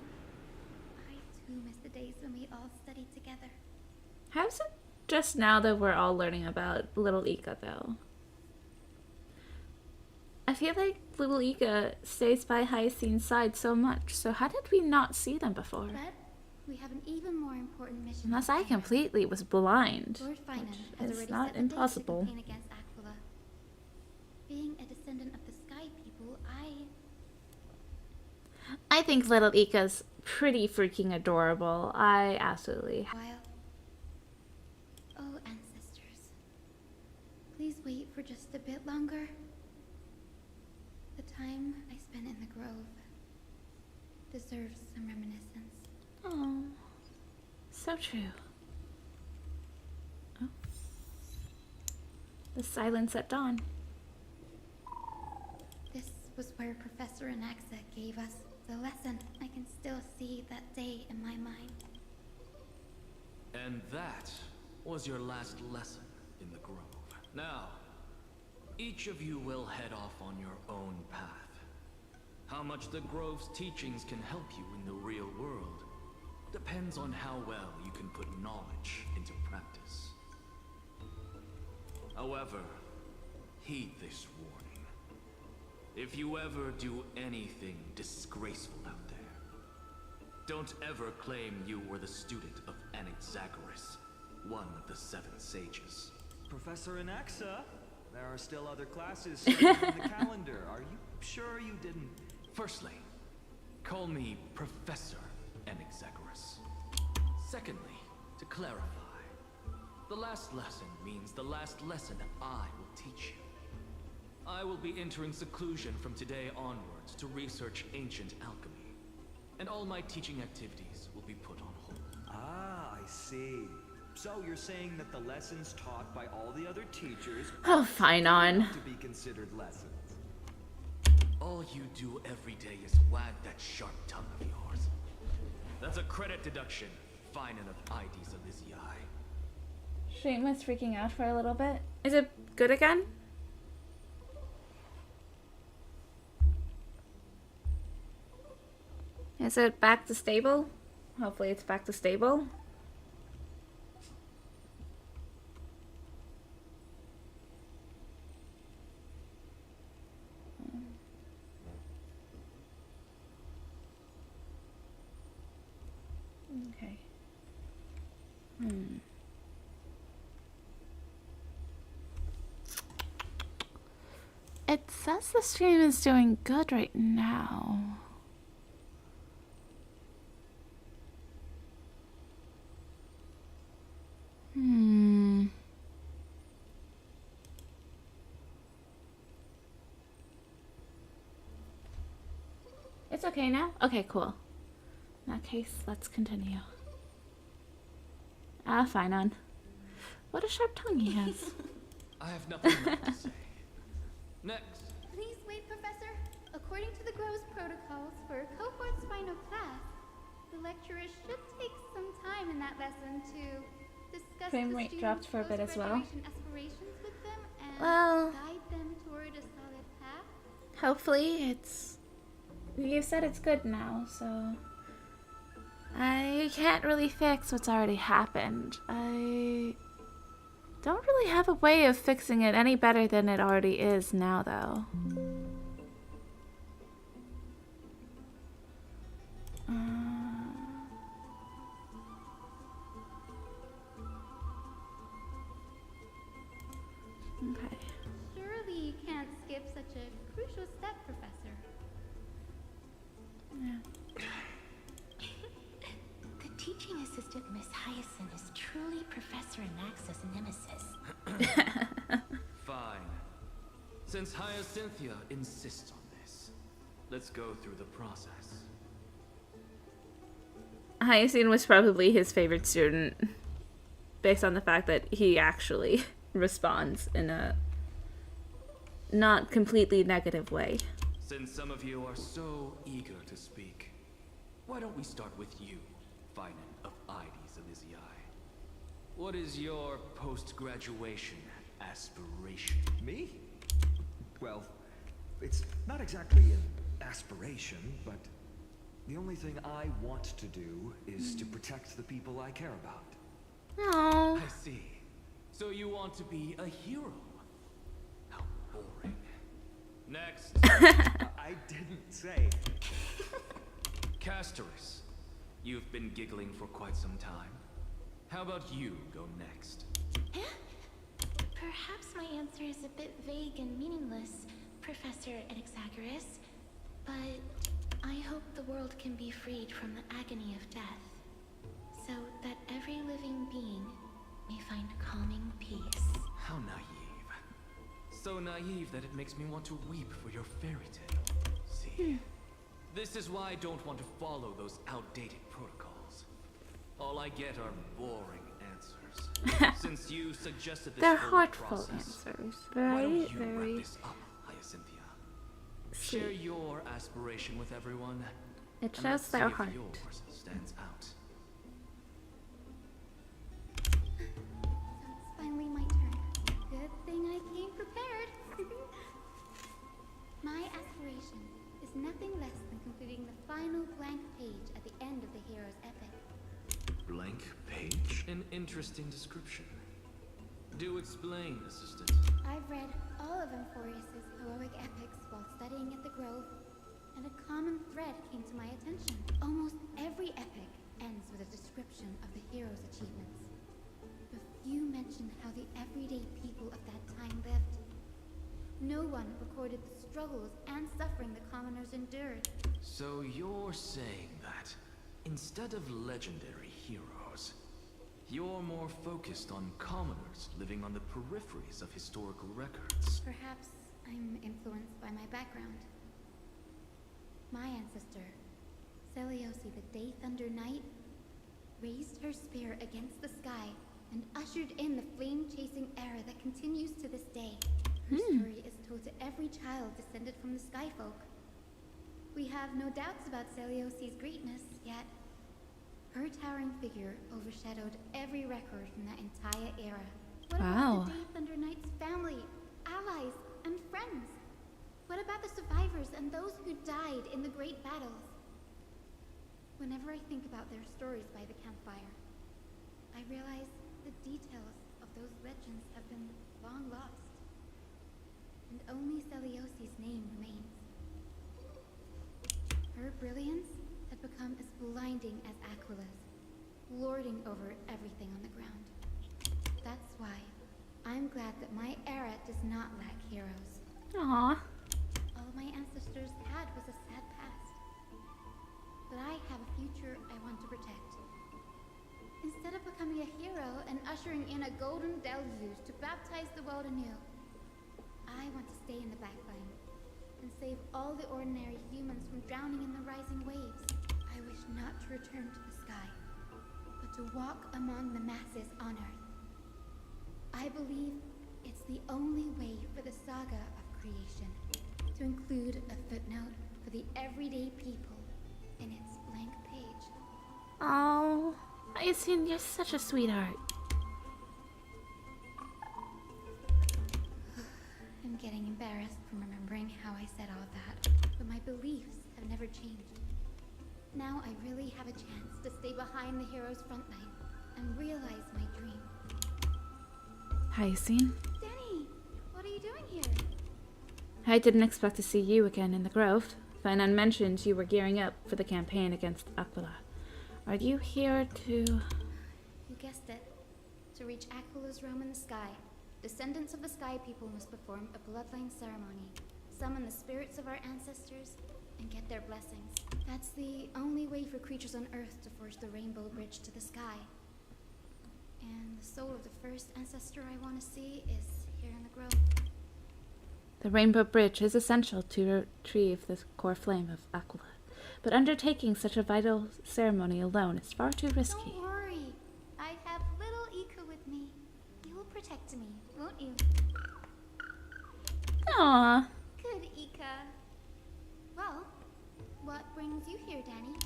I too miss the days when we all studied together. How's it just now that we're all learning about Little Ika, though? I feel like Little Ika stays by Hyacinth's side so much, so how did we not see them before? But we have an even more important mission. Unless I completely was blind, Lord Finan which has is already not set the date to impossible. campaign against Aquila. Being a descendant of the Sky People, I think Little Ika's pretty freaking adorable. I absolutely. While. Oh, ancestors. Please wait for just a bit longer. The time I spent in the grove deserves some reminiscence. Oh, so true. Oh. The silence at dawn. This was where Professor Anaxa gave us the lesson. I can still see that day in my mind. And that was your last lesson in the grove. Now, each of you will head off on your own path. How much the Grove's teachings can help you in the real world depends on how well you can put knowledge into practice. However, heed this warning. If you ever do anything disgraceful out there, don't ever claim you were the student of Anaxagoras, one of the 7 sages. Professor Anaxa, there are still other classes scheduled in the calendar. Are you sure you didn't? Firstly, call me Professor Anaxagoras. Secondly, to clarify, the last lesson means the last lesson I will teach you. I will be entering seclusion from today onwards to research ancient alchemy, and all my teaching activities will be put on hold. Ah, I see. So you're saying that the lessons taught by all the other teachers Oh, fine on. to be considered lessons? All you do every day is wag that sharp tongue of yours. That's a credit deduction, fine enough IDs Elysiae. Shane was freaking out for a little bit. Is it good again? Is it back to stable? Hopefully it's back to stable. Okay. It says the stream is doing good right now. It's okay now? Okay, cool. In that case, let's continue. Ah, fine on. What a sharp tongue he has. I have nothing left to say. Next. Please wait, Professor. According to the Grove's protocols for cohort's final class, the lecturer should take some time in that lesson to discuss Frame the rate students' dropped for a bit as well. post-graduation aspirations with them and Well, guide them toward a solid path. hopefully it's... You said it's good now, so... I can't really fix what's already happened. I don't really have a way of fixing it any better than it already is now, though. Okay. Surely you can't skip such a crucial step, Professor. Yeah. The teaching assistant, Miss Hyacinth, is truly Professor Anaxa's nemesis. Fine. Since Hyacinthia insists on this, let's go through the process. Hyacinth was probably his favorite student, based on the fact that he actually responds in a not completely negative way. Since some of you are so eager to speak, why don't we start with you, Finan of Ides Elysiae? What is your post-graduation aspiration? Me? Well, it's not exactly an aspiration, but the only thing I want to do is to protect the people I care about. Oh. I see. So you want to be a hero? How boring. Next. I didn't say. Castoris, you've been giggling for quite some time. How about you go next? Perhaps my answer is a bit vague and meaningless, Professor Anaxagoras, but I hope the world can be freed from the agony of death, so that every living being may find calming peace. How naive. So naive that it makes me want to weep for your fairy tale. See? This is why I don't want to follow those outdated protocols. All I get are boring answers. Since you suggested this They're whole heartful process, answers. why Very, don't you very wrap this up, Hyacinthia? Share sweet. your aspiration with everyone. It and let's shows their see if heart. yours stands out. So it's finally my turn. Good thing I came prepared. My aspiration is nothing less than completing the final blank page at the end of the hero's epic. Blank page? An interesting description. Do explain, assistant. I've read all of Amphorius's heroic epics while studying at the Grove, and a common thread came to my attention. Almost every epic ends with a description of the hero's achievements. But few mention how the everyday people of that time lived. No one recorded the struggles and suffering the commoners endured. So you're saying that instead of legendary heroes, you're more focused on commoners living on the peripheries of historical records. Perhaps I'm influenced by my background. My ancestor, Seliosi the Day Thunder Knight, raised her spear against the sky and ushered in the flame-chasing era that continues to this day. Her story is told to every child descended from the Skyfolk. We have no doubts about Seliosi's greatness, yet her towering figure overshadowed every record from that entire era. What about the Day Thunder Knight's family, allies, and friends? What about the survivors and those who died in the great battles? Whenever I think about their stories by the campfire, I realize the details of those legends have been long lost. And only Seliosi's name remains. Her brilliance had become as blinding as Aquila's, lording over everything on the ground. That's why I'm glad that my era does not lack heroes. Aww. All my ancestors had was a sad past. But I have a future I want to protect. Instead of becoming a hero and ushering in a golden deluge to baptize the world anew, I want to stay in the backline and save all the ordinary humans from drowning in the rising waves. I wish not to return to the sky, but to walk among the masses on Earth. I believe it's the only way for the saga of creation to include a footnote for the everyday people in its blank page. Oh, Hyacinth, you're such a sweetheart. I'm getting embarrassed from remembering how I said all that, but my beliefs have never changed. Now I really have a chance to stay behind the hero's front line and realize my dream. Hyacinth, Denny, what are you doing here? I didn't expect to see you again in the Grove. Finan mentioned you were gearing up for the campaign against Aquila. Are you here to... You guessed it. To reach Aquila's realm in the sky, descendants of the Sky People must perform a bloodline ceremony, summon the spirits of our ancestors, and get their blessings. That's the only way for creatures on Earth to forge the Rainbow Bridge to the sky. And the soul of the first ancestor I want to see is here in the Grove. The Rainbow Bridge is essential to retrieve the core flame of Aquila, but undertaking such a vital ceremony alone is far too risky. Don't worry. I have little Ika with me. You will protect me, won't you? Aww. Good, Ika. Well, what brings you here, Danny?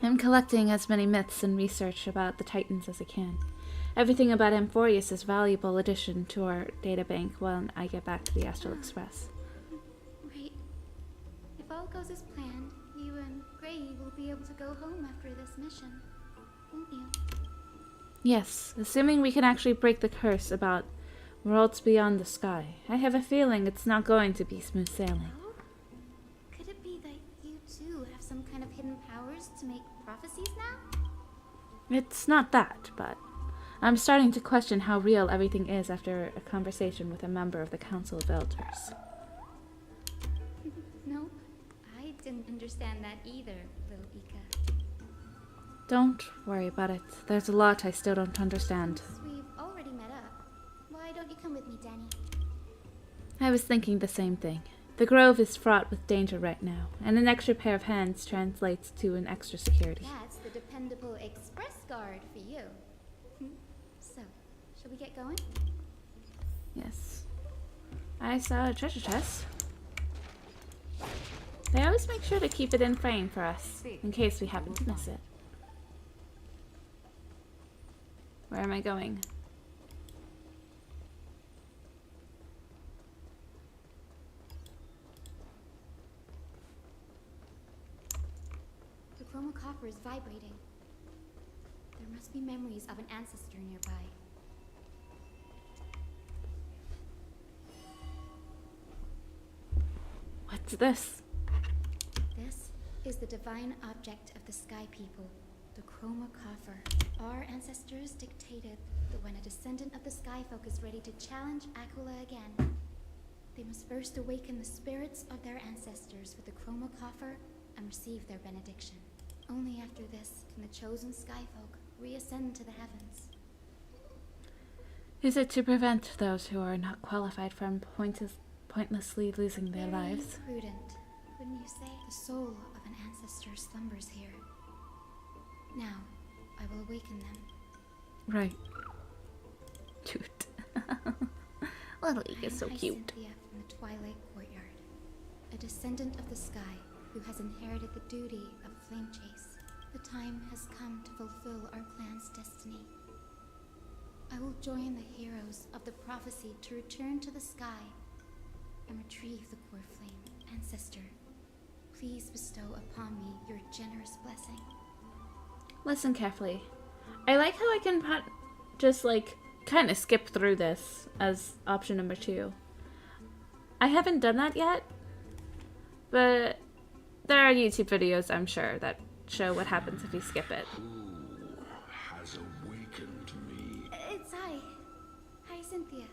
I'm collecting as many myths and research about the Titans as I can. Everything about Amphorius is a valuable addition to our databank when I get back to the Astral Express. Right. If all goes as planned, you and Gray will be able to go home after this mission, won't you? Yes, assuming we can actually break the curse about worlds beyond the sky. I have a feeling it's not going to be smooth sailing. Oh? Could it be that you too have some kind of hidden powers to make prophecies now? It's not that, but I'm starting to question how real everything is after a conversation with a member of the Council of Elders. Nope. I Didn't understand that either, little Ika. Don't worry about it. There's a lot I still don't understand. Since we've already met up, why don't you come with me, Danny? I was thinking the same thing. The Grove is fraught with danger right now, and an extra pair of hands translates to an extra security. That's the dependable express guard for you. So, shall we get going? Yes. I saw a treasure chest. They always make sure to keep it in frame for us, in case we happen to miss it. Where am I going? The chromocopter is vibrating. There must be memories of an ancestor nearby. What's this? This is the divine object of the Sky People, the chromocopter. Our ancestors dictated that when a descendant of the Sky Folk is ready to challenge Aquila again, they must first awaken the spirits of their ancestors with the chromocopter and receive their benediction. Only after this can the chosen Sky Folk reascend to the heavens. Is it to prevent those who are not qualified from pointlessly losing their Very lives? prudent, wouldn't you say? The soul of an ancestor slumbers here. Now, I will awaken them. Right. Cute. Little Ika is so I am cute. Cynthia from the Twilight Courtyard, a descendant of the sky who has inherited the duty of flame chase. The time has come to fulfill our clan's destiny. I will join the heroes of the prophecy to return to the sky and retrieve the core flame. Ancestor, please bestow upon me your generous blessing. Listen carefully. I like how I can just like kind of skip through this as option number 2. I haven't done that yet, but there are YouTube videos, I'm sure, that show what happens if you skip it. Who has awakened me? It's I. Hi, Cynthia.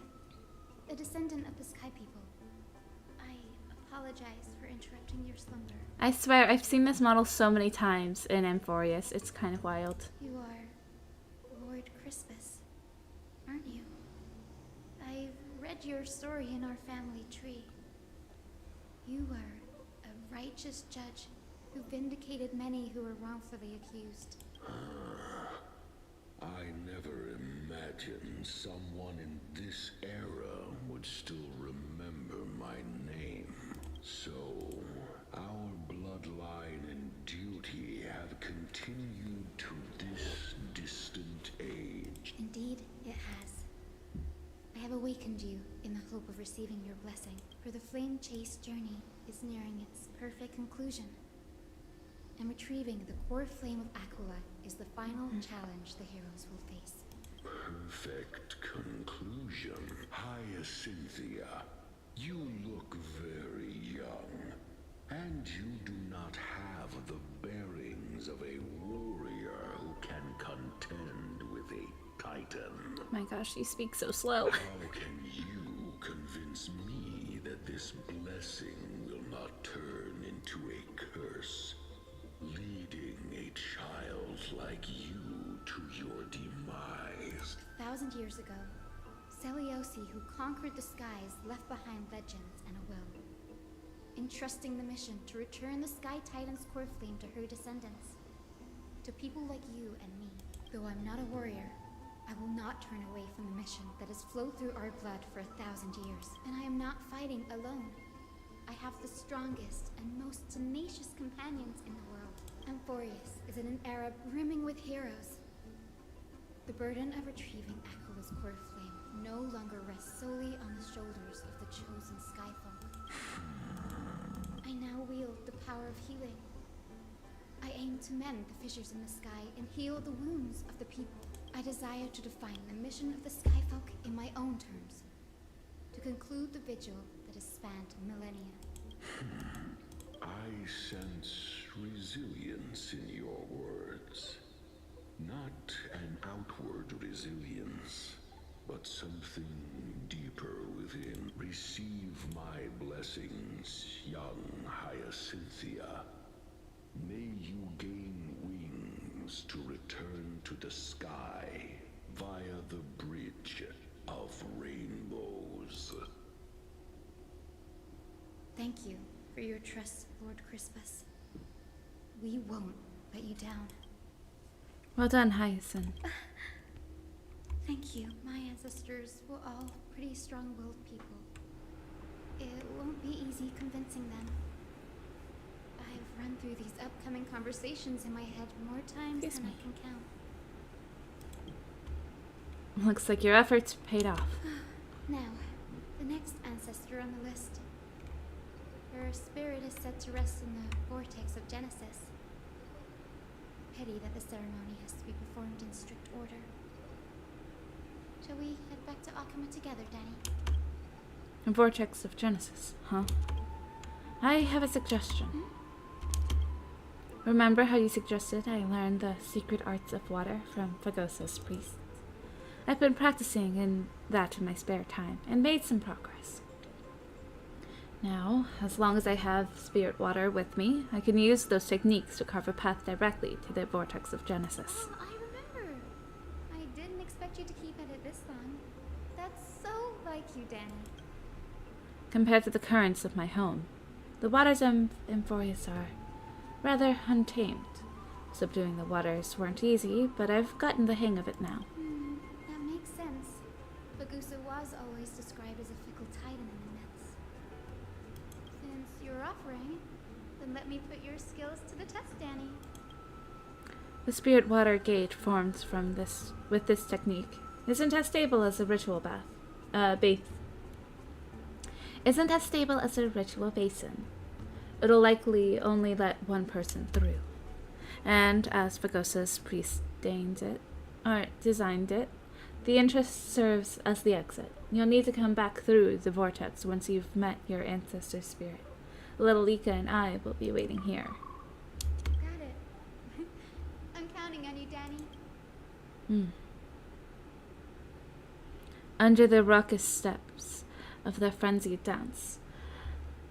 A descendant of the Sky People. I apologize for interrupting your slumber. I swear, I've seen this model so many times in Amphorius. It's kind of wild. You are Lord Crispus, aren't you? I've read your story in our family tree. You were a righteous judge who vindicated many who were wrongfully accused. I never imagined someone in this era would still remember my name. So, our bloodline and duty have continued to this distant age. Indeed, it has. I have awakened you in the hope of receiving your blessing, for the flame chase journey is nearing its perfect conclusion. And retrieving the core flame of Aquila is the final challenge the heroes will face. Perfect conclusion. Hyacinthia, you look very young, and you do not have the bearings of a warrior who can contend with a titan. My gosh, you speak so slow. How can you convince me that this blessing will not turn into a curse, leading a child like you to your demise? 1,000 years ago, Seliosi, who conquered the skies, left behind legends and a will, entrusting the mission to return the Sky Titan's core flame to her descendants, to people like you and me. Though I'm not a warrior, I will not turn away from the mission that has flowed through our blood for 1,000 years. And I am not fighting alone. I have the strongest and most tenacious companions in the world. Amphorius is in an era brimming with heroes. The burden of retrieving Aquila's core flame no longer rests solely on the shoulders of the chosen Skyfolk. I now wield the power of healing. I aim to mend the fissures in the sky and heal the wounds of the people. I desire to define the mission of the Skyfolk in my own terms, to conclude the vigil that has spanned millennia. I sense resilience in your words. Not an outward resilience, but something deeper within. Receive my blessings, young Hyacinthia. Cynthia. May you gain wings to return to the sky via the Bridge of Rainbows. Thank you for your trust, Lord Crispus. We won't let you down. Well done, Hyacinth. Thank you. My ancestors were all pretty strong-willed people. It won't be easy convincing them. I've run through these upcoming conversations in my head more times than I can count. Looks like your efforts paid off. Now, the next ancestor on the list. Her spirit is said to rest in the vortex of Genesis. Pity that the ceremony has to be performed in strict order. Shall we head back to Akama together, Danny? A vortex of Genesis, huh? I have a suggestion. Remember how you suggested I learn the secret arts of water from Fagosa's priests? I've been practicing in that in my spare time and made some progress. Now, as long as I have spirit water with me, I can use those techniques to carve a path directly to the vortex of Genesis. Oh, I remember. I didn't expect you to keep at it this long. That's so like you, Danny. Compared to the currents of my home, the waters of Emphorius are rather untamed. Subduing the waters weren't easy, but I've gotten the hang of it now. That makes sense. Fagusa was always described as a fickle titan in the myths. Since you're offering, then let me put your skills to the test, Danny. The spirit water gate formed from with this technique isn't as stable as a ritual isn't as stable as a ritual basin. It'll likely only let one person through. And as Fagosa's priest designed it, the entrance serves as the exit. You'll need to come back through the vortex once you've met your ancestor's spirit. Little Lika and I will be waiting here. Got it. I'm counting on you, Danny. Under the raucous steps of their frenzied dance,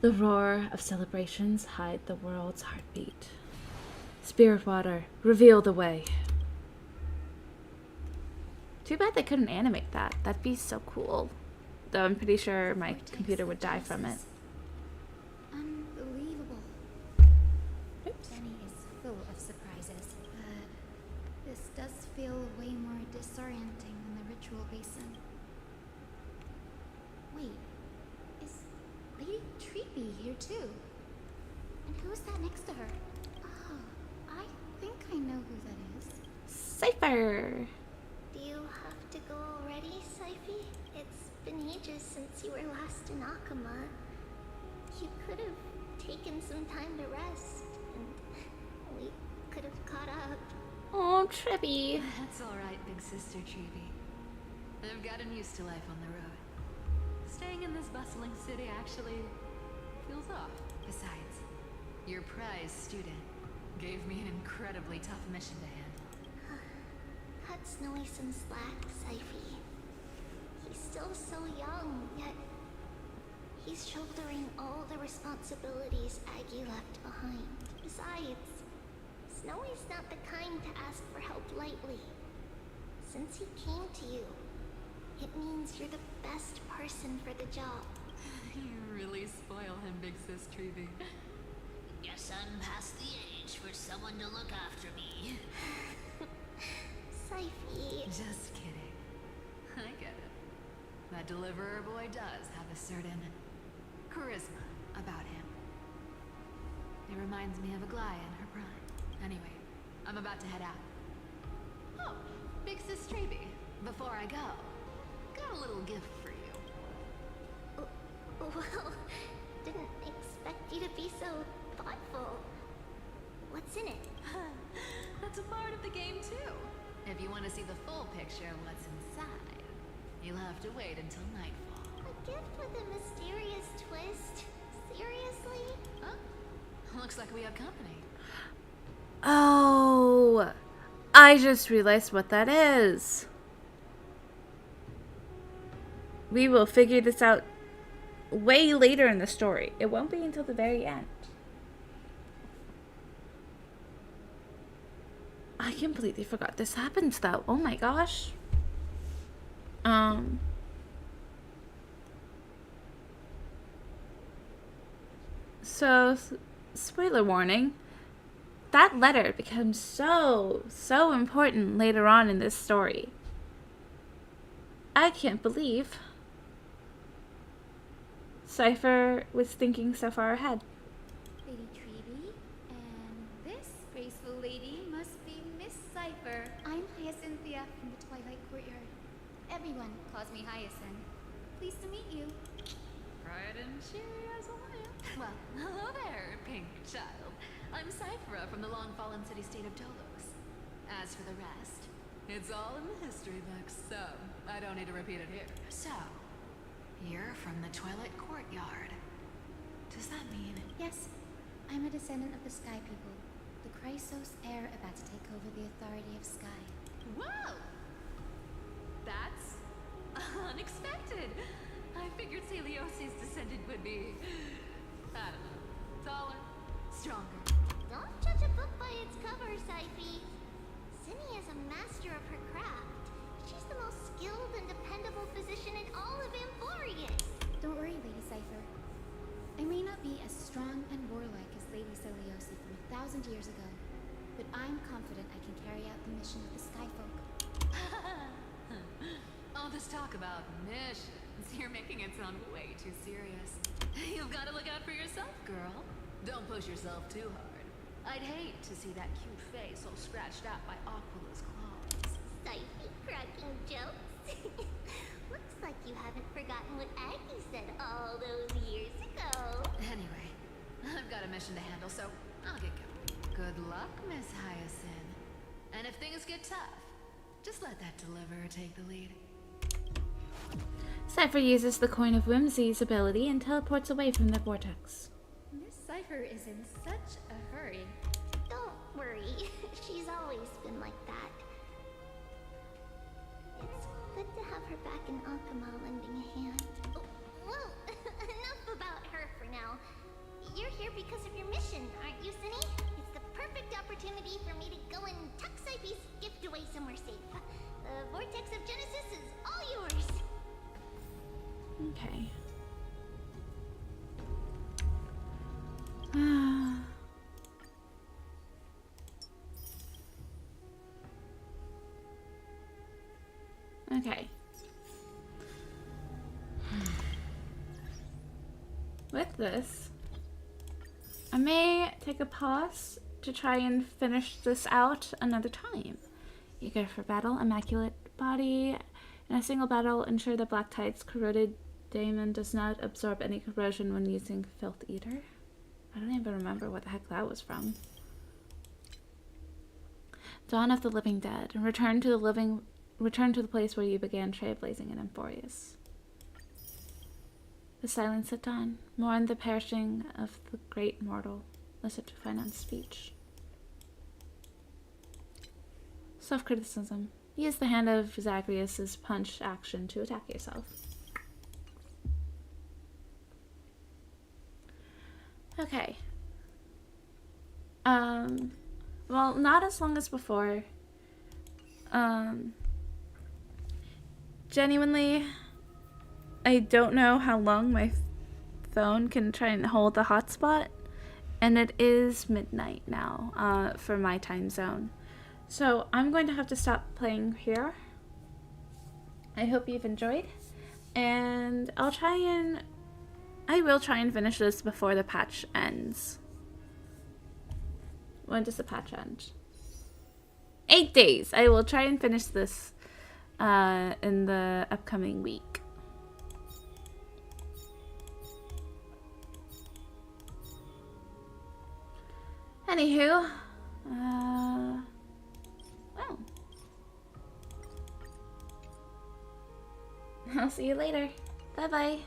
the roar of celebrations hide the world's heartbeat. Spirit water, reveal the way. Too bad they couldn't animate that. That'd be so cool. Though I'm pretty sure my computer would die from it. Unbelievable. Danny is full of surprises, but this does feel way more disorienting than the ritual basin. Wait, is Lady Treeby here too? And who's that next to her? Oh, I think I know who that is. Cypher! Do you have to go already, Syphy? It's been ages since you were last in Akama. You could have taken some time to rest, and we could have caught up. Oh, Treeby. That's alright, big sister Treeby. I've gotten used to life on the road. Staying in this bustling city actually feels off. Besides, your prize student gave me an incredibly tough mission to handle. Cut Snowy some slack, Syphy. He's still so young, yet he's shouldering all the responsibilities Aggie left behind. Besides, Snowy's not the kind to ask for help lightly. Since he came to you, it means you're the best person for the job. You really spoil him, big sis Treeby. Guess I'm past the age for someone to look after me. Syphy. Just kidding. I get it. That deliverer boy does have a certain charisma about him. It reminds me of Aglaia in her prime. Anyway, I'm about to head out. Oh, big sis Treeby. Before I go, got a little gift for you. Well, didn't expect you to be so thoughtful. What's in it? That's a part of the game too. If you want to see the full picture of what's inside, you'll have to wait until nightfall. A gift with a mysterious twist? Seriously? Huh? Looks like we have company. Oh, I just realized what that is. We will figure this out way later in the story. It won't be until the very end. I completely forgot this happened though. Oh my gosh. So, spoiler warning. That letter becomes so important later on in this story. I can't believe Cypher was thinking so far ahead. Lady Treeby, and this graceful lady must be Miss Cypher. I'm Hyacinthia from the Twilight Courtyard. Everyone calls me Hyacinth. Pleased to meet you. Bright and cheery as a lamp. Well, hello there, pink child. I'm Cyphera from the long-fallen city-state of Tolos. As for the rest, it's all in the history books, so I don't need to repeat it here. So, you're from the Twilight Courtyard. Does that mean... Yes, I'm a descendant of the Sky People, the Chrysos heir about to take over the authority of Sky. Whoa! That's unexpected. I figured Celiosi's descendant would be, I don't know, taller, stronger. Don't judge a book by its cover, Cyphe. Cindy is a master of her craft. She's the most skilled and dependable physician in all of Amphorius. Don't worry, Lady Cypher. I may not be as strong and warlike as Lady Celiosi from 1,000 years ago, but I'm confident I can carry out the mission of the Skyfolk. All this talk about missions, you're making it sound way too serious. You've got to look out for yourself, girl. Don't push yourself too hard. I'd hate to see that cute face all scratched out by Aquala's claws. Cyphe cracking jokes. Looks like you haven't forgotten what Aggie said all those years ago. Anyway, I've got a mission to handle, so I'll get going. Good luck, Miss Hyacinth. And if things get tough, just let that deliverer take the lead. Cypher uses the Coin of Whimsy's ability and teleports away from the vortex. Miss Cypher is in such a hurry. Don't worry, she's always been like that. It's good to have her back in Ankama lending a hand. Oh, well, enough about her for now. You're here because of your mission, aren't you, Cindy? It's the perfect opportunity for me to go and tuck Cyphe's gift away somewhere safe. The Vortex of Genesis is all yours. Okay. Okay. With this, I may take a pause to try and finish this out another time. Eager for battle, immaculate body. In a single battle, ensure the Black Tide's corroded daemon does not absorb any corrosion when using Filth Eater. I don't even remember what the heck that was from. Dawn of the Living Dead. Return to the place where you began trailblazing in Amphorius. The silence at dawn. Mourn the perishing of the great mortal. Listen to finance speech. Self-criticism. Use the hand of Zagreus's punch action to attack yourself. Okay. Well, not as long as before. Genuinely, I don't know how long my phone can try and hold the hotspot, and it is midnight now, for my time zone. So I'm going to have to stop playing here. I hope you've enjoyed, and I will try and finish this before the patch ends. When does the patch end? 8 days. I will try and finish this in the upcoming week. Anywho, well, I'll see you later. Bye-bye.